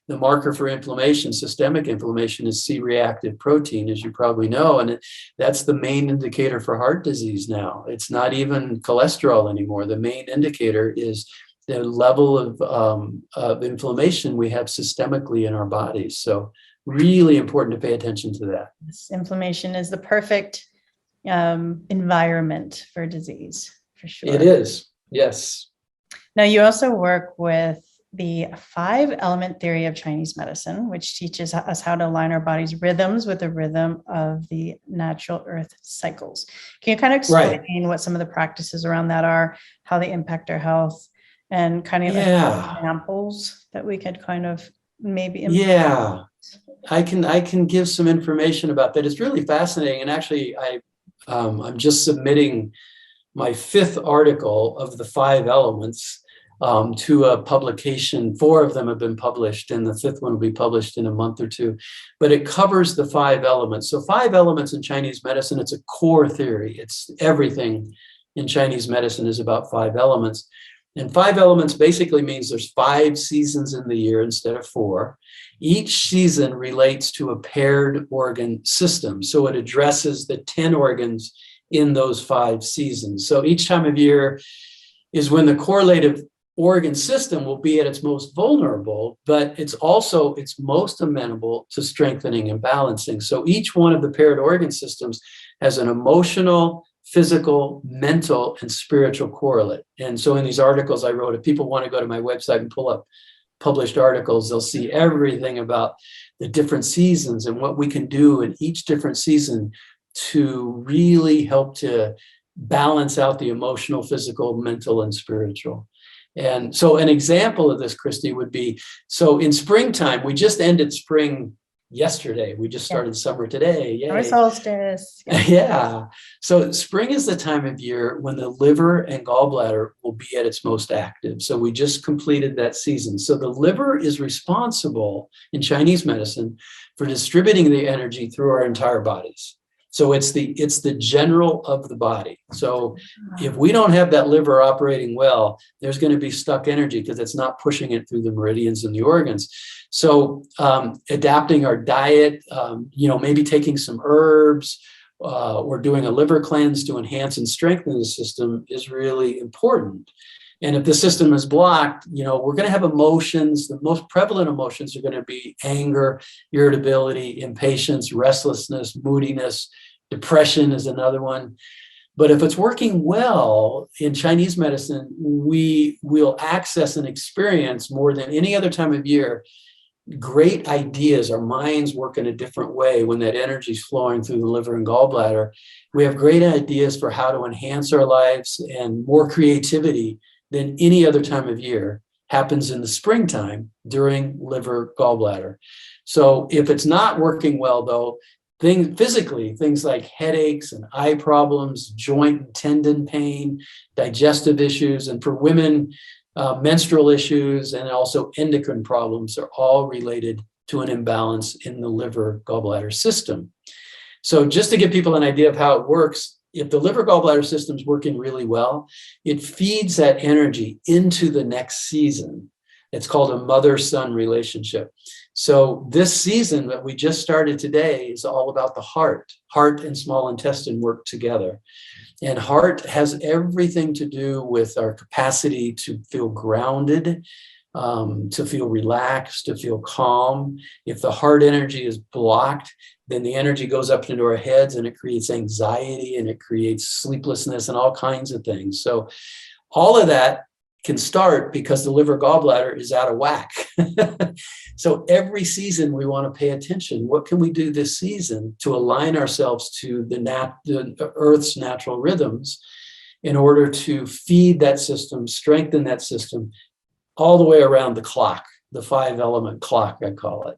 the marker for inflammation, systemic inflammation, is C-reactive protein, as you probably know. And that's the main indicator for heart disease now. It's not even cholesterol anymore. The main indicator is the level of inflammation we have systemically in our bodies. So really important to pay attention to that. This inflammation is the perfect environment for disease, for sure. It is, yes. Now, you also work with the 5-element theory of Chinese medicine, which teaches us how to align our body's rhythms with the rhythm of the natural earth cycles. Can you kind of explain what some of the practices around that are, how they impact our health, and kind of examples that we could kind of maybe implement? I can give some information about that. It's really fascinating. And actually, I'm just submitting my 5th article of the 5 elements to a publication. 4 of them have been published, and the 5th one will be published in a month or 2. But it covers the 5 elements. So 5 elements in Chinese medicine, it's a core theory. It's everything in Chinese medicine is about 5 elements. And 5 elements basically means there's 5 seasons in the year instead of 4. Each season relates to a paired organ system. So it addresses the 10 organs in those 5 seasons. So each time of year is when the correlative organ system will be at its most vulnerable, but it's also its most amenable to strengthening and balancing. So each one of the paired organ systems has an emotional, physical, mental, and spiritual correlate. And so in these articles I wrote, if people want to go to my website and pull up published articles, they'll see everything about the different seasons and what we can do in each different season to really help to balance out the emotional, physical, mental, and spiritual. And so an example of this, Christy, would be, so in springtime, we just ended spring yesterday. We just started summer today. Yay. Summer solstice. Yeah. So spring is the time of year when the liver and gallbladder will be at its most active. So we just completed that season. So the liver is responsible in Chinese medicine for distributing the energy through our entire bodies. So it's the general of the body. So if we don't have that liver operating well, there's going to be stuck energy because it's not pushing it through the meridians and the organs. So adapting our diet, maybe taking some herbs or doing a liver cleanse to enhance and strengthen the system is really important. And if the system is blocked, we're going to have emotions. The most prevalent emotions are going to be anger, irritability, impatience, restlessness, moodiness. Depression is another one. But if it's working well in Chinese medicine, we will access and experience more than any other time of year great ideas. Our minds work in a different way when that energy is flowing through the liver and gallbladder. We have great ideas for how to enhance our lives, and more creativity than any other time of year happens in the springtime during liver gallbladder. So if it's not working well, though, things like headaches and eye problems, joint and tendon pain, digestive issues, and for women, menstrual issues, and also endocrine problems are all related to an imbalance in the liver gallbladder system. So just to give people an idea of how it works, if the liver gallbladder system is working really well, it feeds that energy into the next season. It's called a mother-son relationship. So this season that we just started today is all about the heart. Heart and small intestine work together. And heart has everything to do with our capacity to feel grounded, to feel relaxed, to feel calm. If the heart energy is blocked, then the energy goes up into our heads and it creates anxiety and it creates sleeplessness and all kinds of things. So all of that can start because the liver gallbladder is out of whack. So every season we want to pay attention. What can we do this season to align ourselves to the Earth's natural rhythms in order to feed that system, strengthen that system all the way around the clock, the 5-element clock, I call it.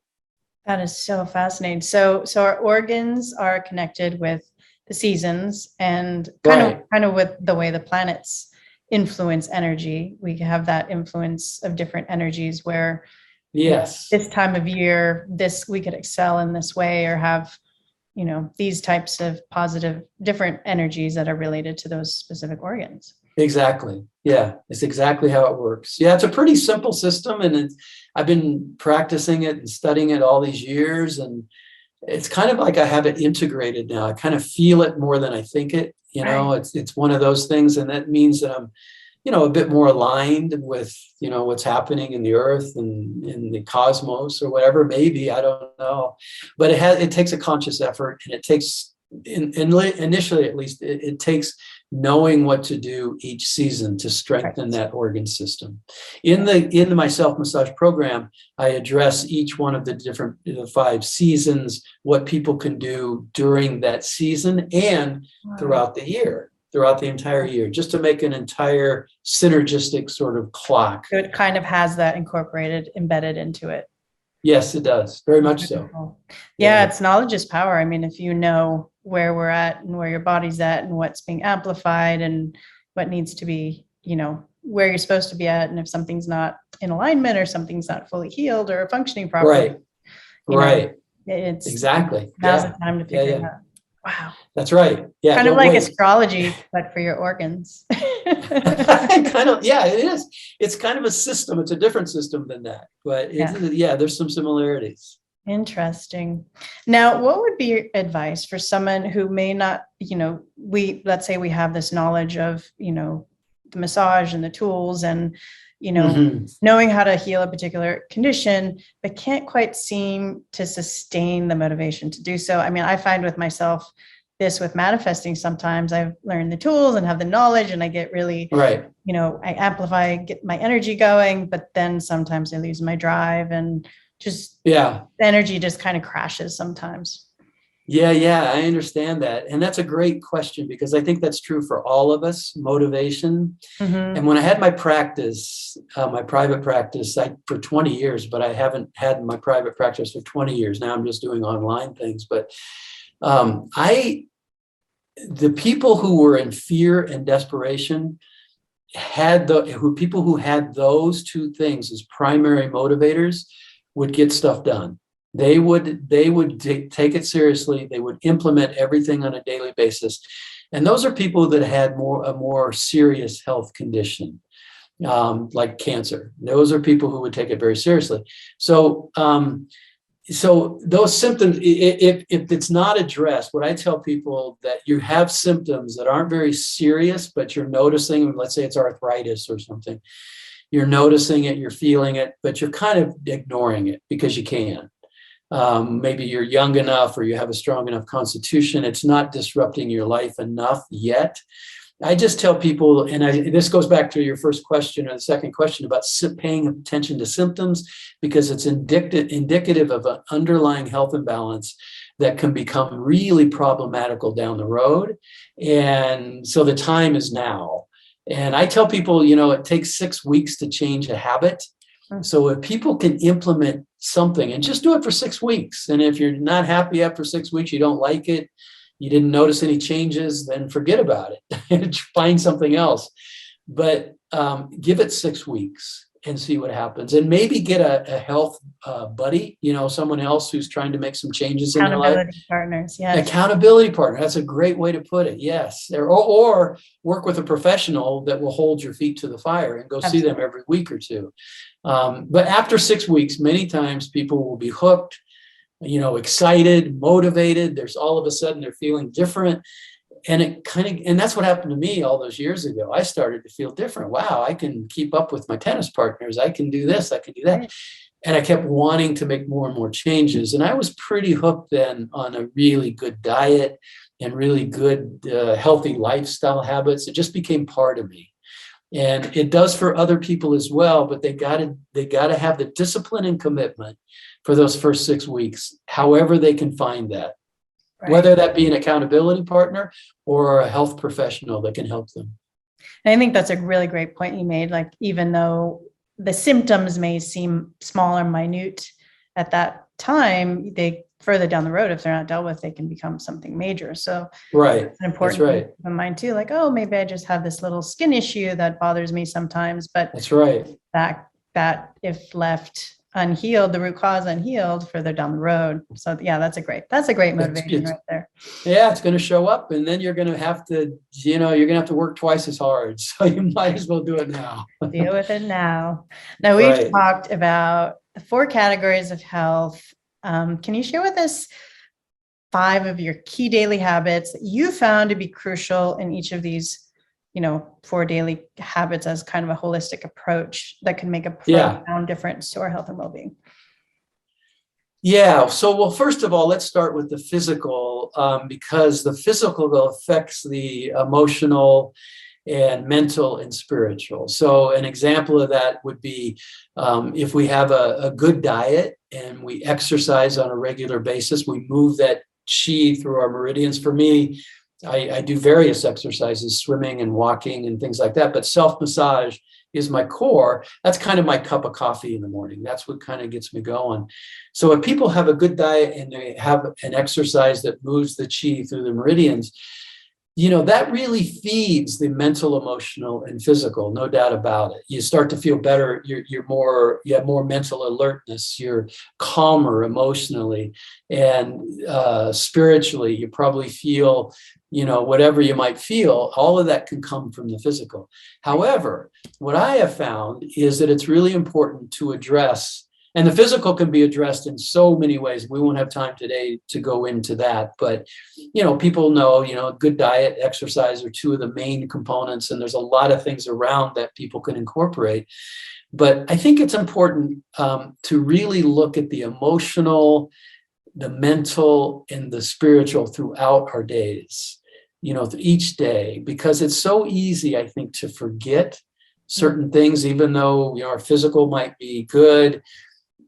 That is so fascinating. So our organs are connected with the seasons and kind of with the way the planets influence energy. We have that influence of different energies where yes, this time of year, we could excel in this way or have, these types of positive different energies that are related to those specific organs. Exactly. Yeah, it's exactly how it works. Yeah, it's a pretty simple system, and I've been practicing it and studying it all these years, and it's kind of like I have it integrated now. I kind of feel it more than I think it. It's one of those things, and that means that I'm, a bit more aligned with, what's happening in the earth and in the cosmos or whatever. Maybe, I don't know, but it takes a conscious effort, and it takes initially, at least, it takes knowing what to do each season to strengthen that organ system. In my self-massage program, I address each one of the 5 seasons, what people can do during that season and throughout the year, throughout the entire year, just to make an entire synergistic sort of clock. So it kind of has that embedded into it. Yes, it does. Very much so. Yeah, it's knowledge is power. I mean, if you know where we're at and where your body's at and what's being amplified and what needs to be, where you're supposed to be at, and if something's not in alignment or something's not fully healed or functioning properly. Right. It's exactly. Now's the time to figure it out. Wow. That's right. Yeah. Kind of Don't like wait. astrology, but for your organs. Kind of, yeah, it is. It's kind of a system. It's a different system than that, but Yeah. yeah, there's some similarities. Interesting. Now, what would be your advice for someone who may not, let's say we have this knowledge of, the massage and the tools and, Mhm. knowing how to heal a particular condition, but can't quite seem to sustain the motivation to do so. I mean, I find with myself this with manifesting, sometimes I've learned the tools and have the knowledge and I get really, Right. I amplify, get my energy going, but then sometimes I lose my drive and just Yeah. the energy just kind of crashes sometimes. Yeah, I understand that. And that's a great question because I think that's true for all of us, motivation. Mm-hmm. And when I had my practice, my private practice, for 20 years, but I haven't had my private practice for 20 years. Now I'm just doing online things. But the people who were in fear and desperation people who had those two things as primary motivators would get stuff done. They would take it seriously. They would implement everything on a daily basis. And those are people that had a more serious health condition, like cancer. Those are people who would take it very seriously. So those symptoms, if it's not addressed, what I tell people that you have symptoms that aren't very serious, but you're noticing, let's say it's arthritis or something, you're noticing it, you're feeling it, but you're kind of ignoring it because you can. Maybe you're young enough or you have a strong enough constitution. It's not disrupting your life enough yet. I just tell people, and this goes back to your first question or the second question about paying attention to symptoms, because it's indicative of an underlying health imbalance that can become really problematical down the road. And so the time is now. And I tell people, it takes 6 weeks to change a habit. So if people can implement something and just do it for 6 weeks, and if you're not happy after 6 weeks, you don't like it, you didn't notice any changes, then forget about it. Find something else. But give it 6 weeks and see what happens. And maybe get a health buddy, someone else who's trying to make some changes in their life. Accountability partners, yes. Accountability partner. That's a great way to put it. Yes. Or work with a professional that will hold your feet to the fire and go see them every week or two. But after 6 weeks, many times people will be hooked, excited, motivated. There's all of a sudden they're feeling different. And and that's what happened to me all those years ago. I started to feel different. Wow, I can keep up with my tennis partners. I can do this, I can do that. And I kept wanting to make more and more changes. And I was pretty hooked then on a really good diet and really good healthy lifestyle habits. It just became part of me. And it does for other people as well, but they got to have the discipline and commitment for those first 6 weeks, however they can find that, right. Whether that be an accountability partner or a health professional that can help them. And I think that's a really great point you made. Like, even though the symptoms may seem small or minute at that time, they further down the road, if they're not dealt with, they can become something major. So right, it's an important thing to keep in mind too. Like, oh, maybe I just have this little skin issue that bothers me sometimes, but that's right. That if left unhealed, the root cause unhealed, further down the road. So yeah, that's a great motivation right there. Yeah, it's going to show up, and then you're going to have to, you're going to have to work twice as hard. So you might as well do it now. Deal with it now. Now we've talked about the 4 categories of health. Can you share with us 5 of your key daily habits that you found to be crucial in each of these, 4 daily habits as kind of a holistic approach that can make a profound difference to our health and well-being? Yeah. So, well, first of all, let's start with the physical, because the physical affects the emotional and mental and spiritual. So an example of that would be if we have a good diet and we exercise on a regular basis, we move that chi through our meridians. For me, I do various exercises, swimming and walking and things like that, but self-massage is my core. That's kind of my cup of coffee in the morning. That's what kind of gets me going. So if people have a good diet and they have an exercise that moves the chi through the meridians, that really feeds the mental, emotional, and physical, no doubt about it. You start to feel better. You have more mental alertness. You're calmer emotionally, and spiritually. You probably feel, whatever you might feel. All of that can come from the physical. However, what I have found is that it's really important to address. And the physical can be addressed in so many ways. We won't have time today to go into that. But, people know, good diet, exercise are two of the main components. And there's a lot of things around that people can incorporate. But I think it's important to really look at the emotional, the mental, and the spiritual throughout our days, each day, because it's so easy, I think, to forget certain things, even though, our physical might be good.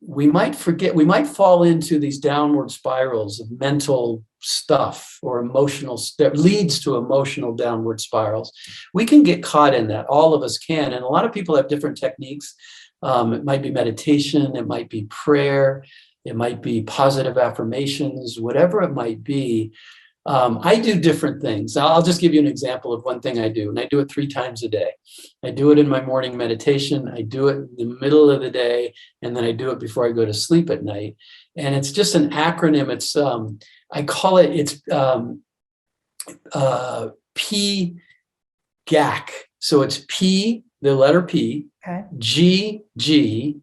We might forget, we might fall into these downward spirals of mental stuff or emotional that leads to emotional downward spirals. We can get caught in that. All of us can. And a lot of people have different techniques. It might be meditation. It might be prayer. It might be positive affirmations, whatever it might be. I do different things. I'll just give you an example of one thing I do, and I do it 3 times a day. I do it in my morning meditation. I do it in the middle of the day, and then I do it before I go to sleep at night. And it's just an acronym. It's I call it, it's PGAC. So it's P, the letter P, Okay. G, G,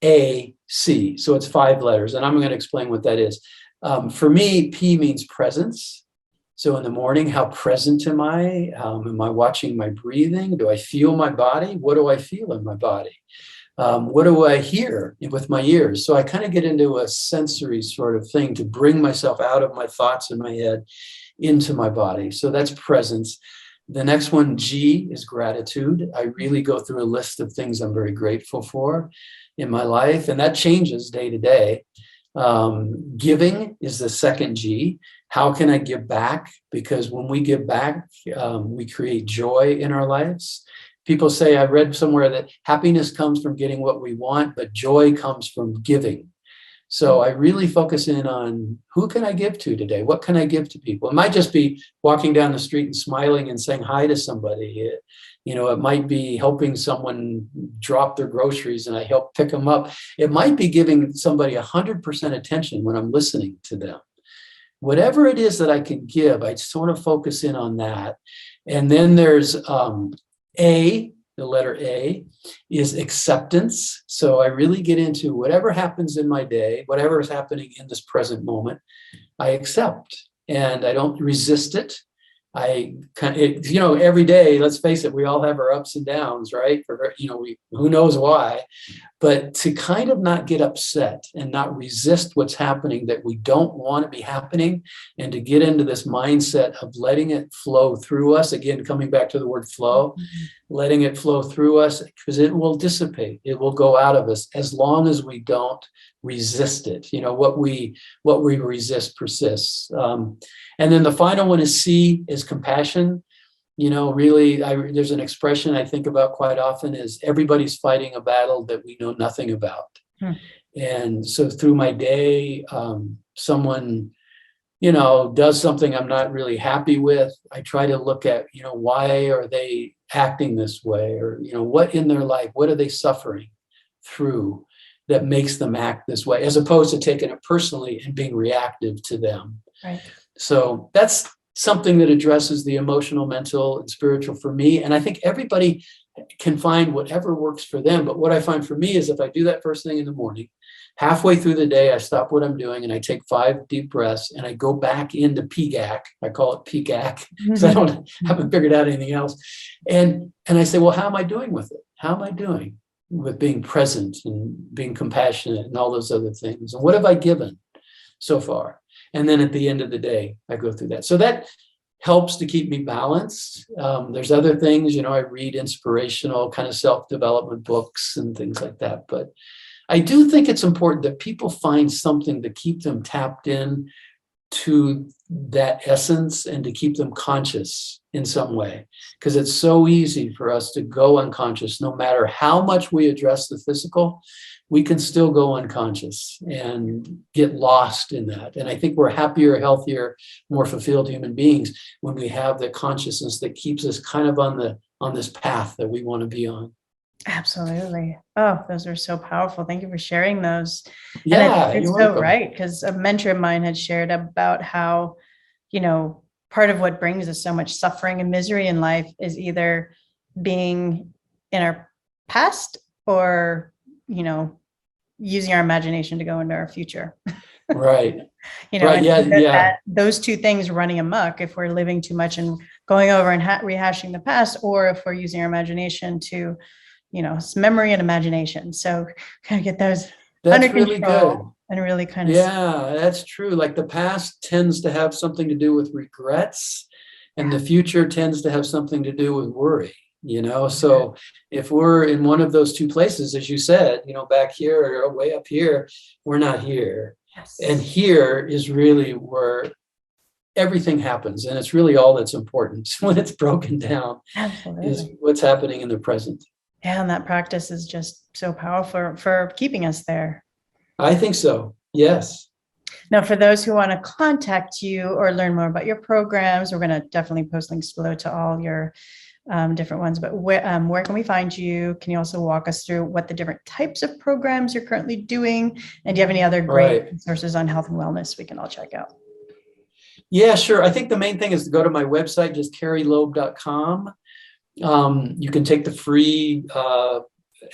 A, C. So it's 5 letters, and I'm going to explain what that is. For me, P means presence. So in the morning, how present am I? Am I watching my breathing? Do I feel my body? What do I feel in my body? What do I hear with my ears? So I kind of get into a sensory sort of thing to bring myself out of my thoughts in my head into my body. So that's presence. The next one, G, is gratitude. I really go through a list of things I'm very grateful for in my life, and that changes day to day. Giving is the second G. How can I give back? Because when we give back, we create joy in our lives. People say, I read somewhere that happiness comes from getting what we want, but joy comes from giving. So I really focus in on who can I give to today? What can I give to people? It might just be walking down the street and smiling and saying hi to somebody. It might be helping someone drop their groceries and I help pick them up. It might be giving somebody 100% attention when I'm listening to them. Whatever it is that I can give, I sort of focus in on that. And then there's A, the letter A, is acceptance. So I really get into whatever happens in my day, whatever is happening in this present moment, I accept and I don't resist it. I kind of, every day, let's face it, we all have our ups and downs, right? Who knows why, but to kind of not get upset and not resist what's happening that we don't want to be happening, and to get into this mindset of letting it flow through us. Again, coming back to the word flow, letting it flow through us, because it will dissipate. It will go out of us as long as we don't resist it. What we resist persists. And then the final one is C, is compassion. Really, there's an expression I think about quite often is everybody's fighting a battle that we know nothing about. And so through my day, someone, does something I'm not really happy with. I try to look at, why are they acting this way? Or, what in their life, what are they suffering through that makes them act this way, as opposed to taking it personally and being reactive to them. Right. So that's something that addresses the emotional, mental, and spiritual for me. And I think everybody can find whatever works for them. But what I find for me is if I do that first thing in the morning, halfway through the day, I stop what I'm doing and I take 5 deep breaths and I go back into PGAC. I call it PGAC because I haven't figured out anything else. And I say, well, how am I doing with it? How am I doing with being present and being compassionate and all those other things? And what have I given so far? And then at the end of the day, I go through that. So that helps to keep me balanced. There's other things, I read inspirational kind of self-development books and things like that. But I do think it's important that people find something to keep them tapped in to that essence and to keep them conscious in some way, because it's so easy for us to go unconscious. No matter how much we address the physical, we can still go unconscious and get lost in that. And I think we're happier, healthier, more fulfilled human beings when we have the consciousness that keeps us kind of on this path that we want to be on. Absolutely. Oh, those are so powerful. Thank you for sharing those. Yeah, and it's you're so welcome. right, because a mentor of mine had shared about how, part of what brings us so much suffering and misery in life is either being in our past or, using our imagination to go into our future. Right. And Right. Yeah. Yeah. those two things running amok, if we're living too much and going over and rehashing the past, or if we're using our imagination to, it's memory and imagination. So kind of get those That's under really control good. and really kind of. Yeah, that's true. Like the past tends to have something to do with regrets, and the future tends to have something to do with worry, So if we're in one of those two places, as you said, back here or way up here, we're not here. Yes. And here is really where everything happens. And it's really all that's important when it's broken down. Absolutely. Is what's happening in the present. Yeah, and that practice is just so powerful for keeping us there. I think so. Yes. Now, for those who want to contact you or learn more about your programs, we're going to definitely post links below to all your different ones. But where can we find you? Can you also walk us through what the different types of programs you're currently doing? And do you have any other great resources on health and wellness we can all check out? Yeah, sure. I think the main thing is to go to my website, just kerryloeb.com. You can take the free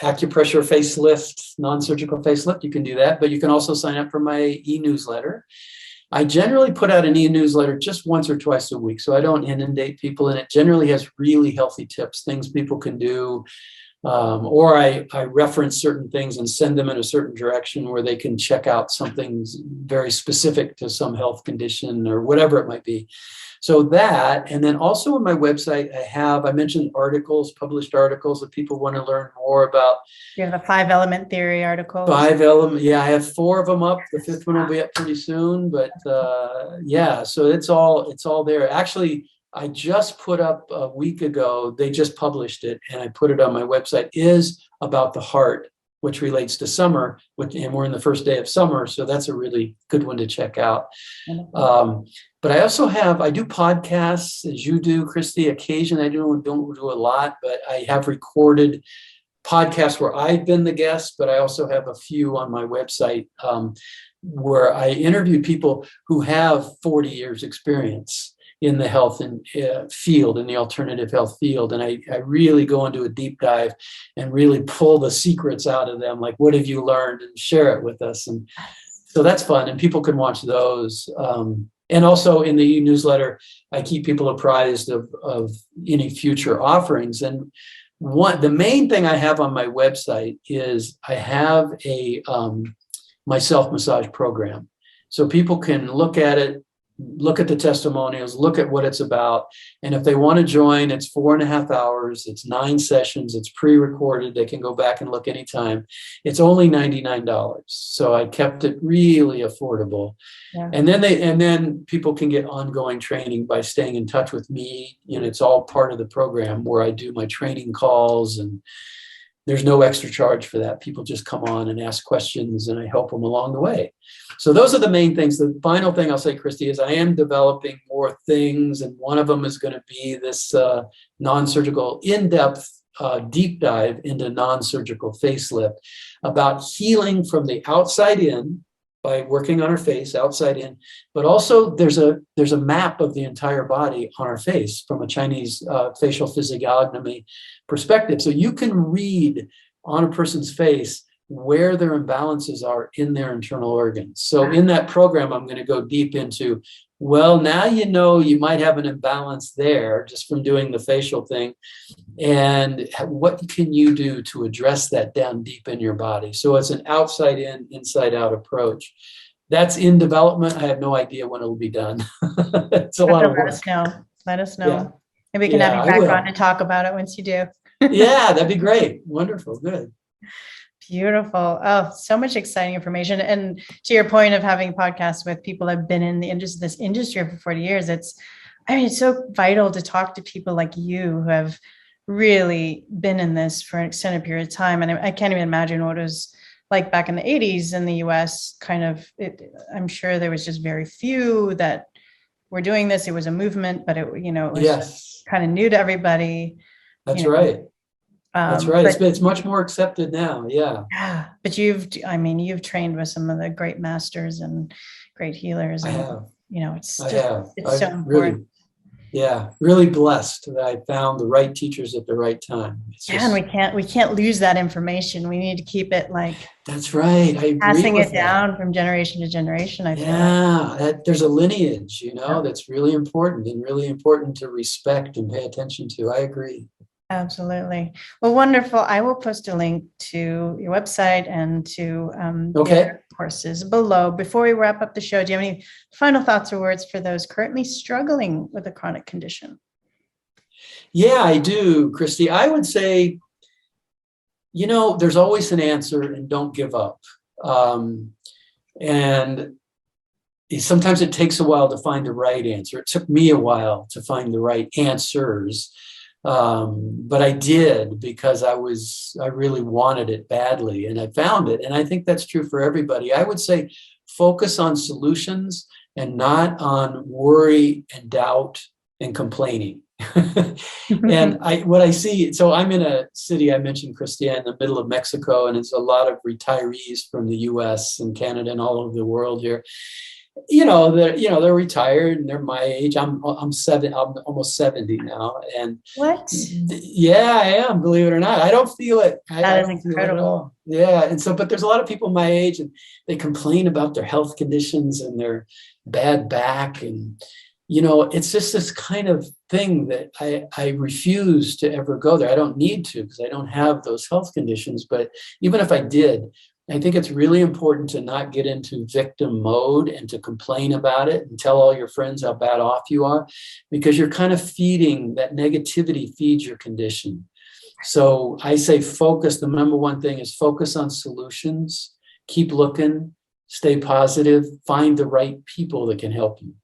acupressure facelift, non-surgical facelift. You can do that, but you can also sign up for my e-newsletter. I generally put out an e-newsletter just once or twice a week, so I don't inundate people, and it generally has really healthy tips, things people can do, or I reference certain things and send them in a certain direction where they can check out something very specific to some health condition or whatever it might be. So that, and then also on my website, I mentioned published articles that people want to learn more about. You have the 5-element theory article. 5 element. Yeah, I have 4 of them up. The 5th one will be up pretty soon, but yeah, so it's all there. Actually, I just put up a week ago, they just published it and I put it on my website, is about the heart, which relates to summer, and we're in the first day of summer. So that's a really good one to check out. But I do podcasts, as you do, Christy. Occasionally, I don't do a lot, but I have recorded podcasts where I've been the guest, but I also have a few on my website where I interview people who have 40 years experience in the health and field, in the alternative health field. And I really go into a deep dive and really pull the secrets out of them, like, what have you learned, and share it with us. And so that's fun, and people can watch those. And also in the newsletter, I keep people apprised of any future offerings. And the main thing I have on my website is I have my self-massage program. So people can look at it, look at the testimonials, look at what it's about. And if they want to join, it's 4.5 hours. It's 9 sessions. It's pre-recorded. They can go back and look anytime. It's only $99. So I kept it really affordable. Yeah. And then people can get ongoing training by staying in touch with me. It's all part of the program where I do my training calls, and there's no extra charge for that. People just come on and ask questions, and I help them along the way. So those are the main things. The final thing I'll say, Christy, is I am developing more things, and one of them is going to be this non-surgical, in-depth, deep dive into non-surgical facelift, about healing from the outside in by working on our face, outside in, but also there's a map of the entire body on our face from a Chinese facial physiognomy perspective. So you can read on a person's face where their imbalances are in their internal organs. So in that program, I'm going to go deep into, well, now you might have an imbalance there just from doing the facial thing. And what can you do to address that down deep in your body? So it's an outside in, inside out approach. That's in development. I have no idea when it will be done. It's a lot of work. Let us know. Yeah. Maybe we can have you back on to talk about it once you do. Yeah, that'd be great. Wonderful. Good. Beautiful. Oh, so much exciting information. And to your point of having podcasts with people that have been in this industry for 40 years, it's so vital to talk to people like you who have really been in this for an extended period of time. And I can't even imagine what it was like back in the 80s in the US. I'm sure there was just very few that were doing this. It was a movement, but it was Yes, kind of new to everybody, that's you know. right. That's right. But It's much more accepted now. Yeah, yeah, but you've trained with some of the great masters and great healers, I and have. it's I just, have. it's so I've important. really, yeah, really blessed that I found the right teachers at the right time. It's Yeah, and just, we can't lose that information. We need to keep it like that's right. I agree passing with it that. down from generation to generation, I feel like. Yeah, there's a lineage, Yeah, that's really important and really important to respect and pay attention to. I agree. absolutely. Well, wonderful. I will post a link to your website and to the Okay. other courses below. Before we wrap up the show, do you have any final thoughts or words for those currently struggling with a chronic condition? Yeah, I do, Christy. I would say, there's always an answer and don't give up. And sometimes it takes a while to find the right answer. It took me a while to find the right answers. But I did because I really wanted it badly and I found it. And I think that's true for everybody. I would say focus on solutions and not on worry and doubt and complaining. And what I see, so I'm in a city, I mentioned Christia, in the middle of Mexico, and it's a lot of retirees from the US and Canada and all over the world here. They're retired and they're my age. I'm almost 70 now. And What? yeah, I am, believe it or not. I don't feel it. I That is don't feel it at incredible. all. Yeah. And so, but there's a lot of people my age and they complain about their health conditions and their bad back. And, it's just this kind of thing that I refuse to ever go there. I don't need to because I don't have those health conditions. But even if I did, I think it's really important to not get into victim mode and to complain about it and tell all your friends how bad off you are, because you're kind of feeding that negativity, feeds your condition. So I say focus. The number one thing is focus on solutions, keep looking, stay positive, find the right people that can help you.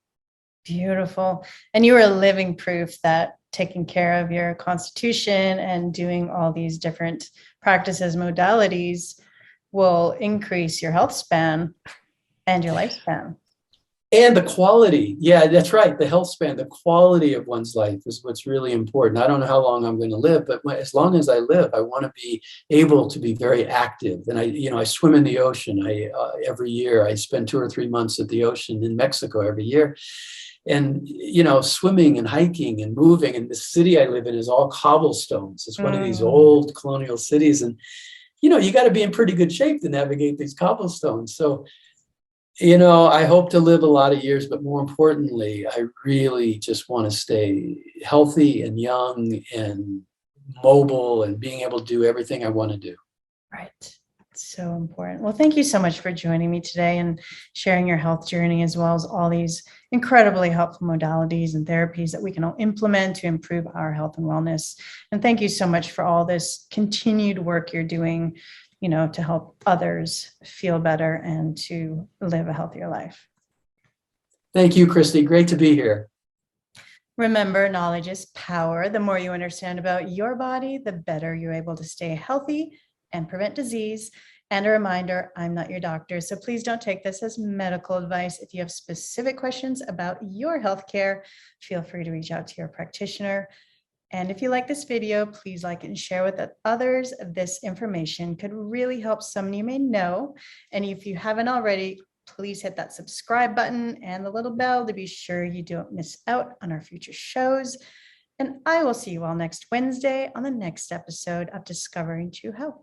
Beautiful. And you are living proof that taking care of your constitution and doing all these different practices, modalities will increase your health span and your lifespan. And the quality. Yeah, that's right. The health span, the quality of one's life is what's really important. I don't know how long I'm going to live, but as long as I live, I want to be able to be very active. And I swim in the ocean. Every year I spend 2 or 3 months at the ocean in Mexico every year. And, swimming and hiking and moving. And the city I live in is all cobblestones. It's one of these old colonial cities. And, you got to be in pretty good shape to navigate these cobblestones. So, I hope to live a lot of years, but more importantly, I really just want to stay healthy and young and mobile and being able to do everything I want to do. Right. So important. Well, thank you so much for joining me today and sharing your health journey, as well as all these incredibly helpful modalities and therapies that we can all implement to improve our health and wellness. And thank you so much for all this continued work you're doing, to help others feel better and to live a healthier life. Thank you, Christy. Great to be here. Remember, knowledge is power. The more you understand about your body, the better you're able to stay healthy and prevent disease. And a reminder, I'm not your doctor, so please don't take this as medical advice. If you have specific questions about your healthcare, feel free to reach out to your practitioner. And if you like this video, please like and share with others. This information could really help someone you may know. And if you haven't already, please hit that subscribe button and the little bell to be sure you don't miss out on our future shows. And I will see you all next Wednesday on the next episode of Discovering True Health.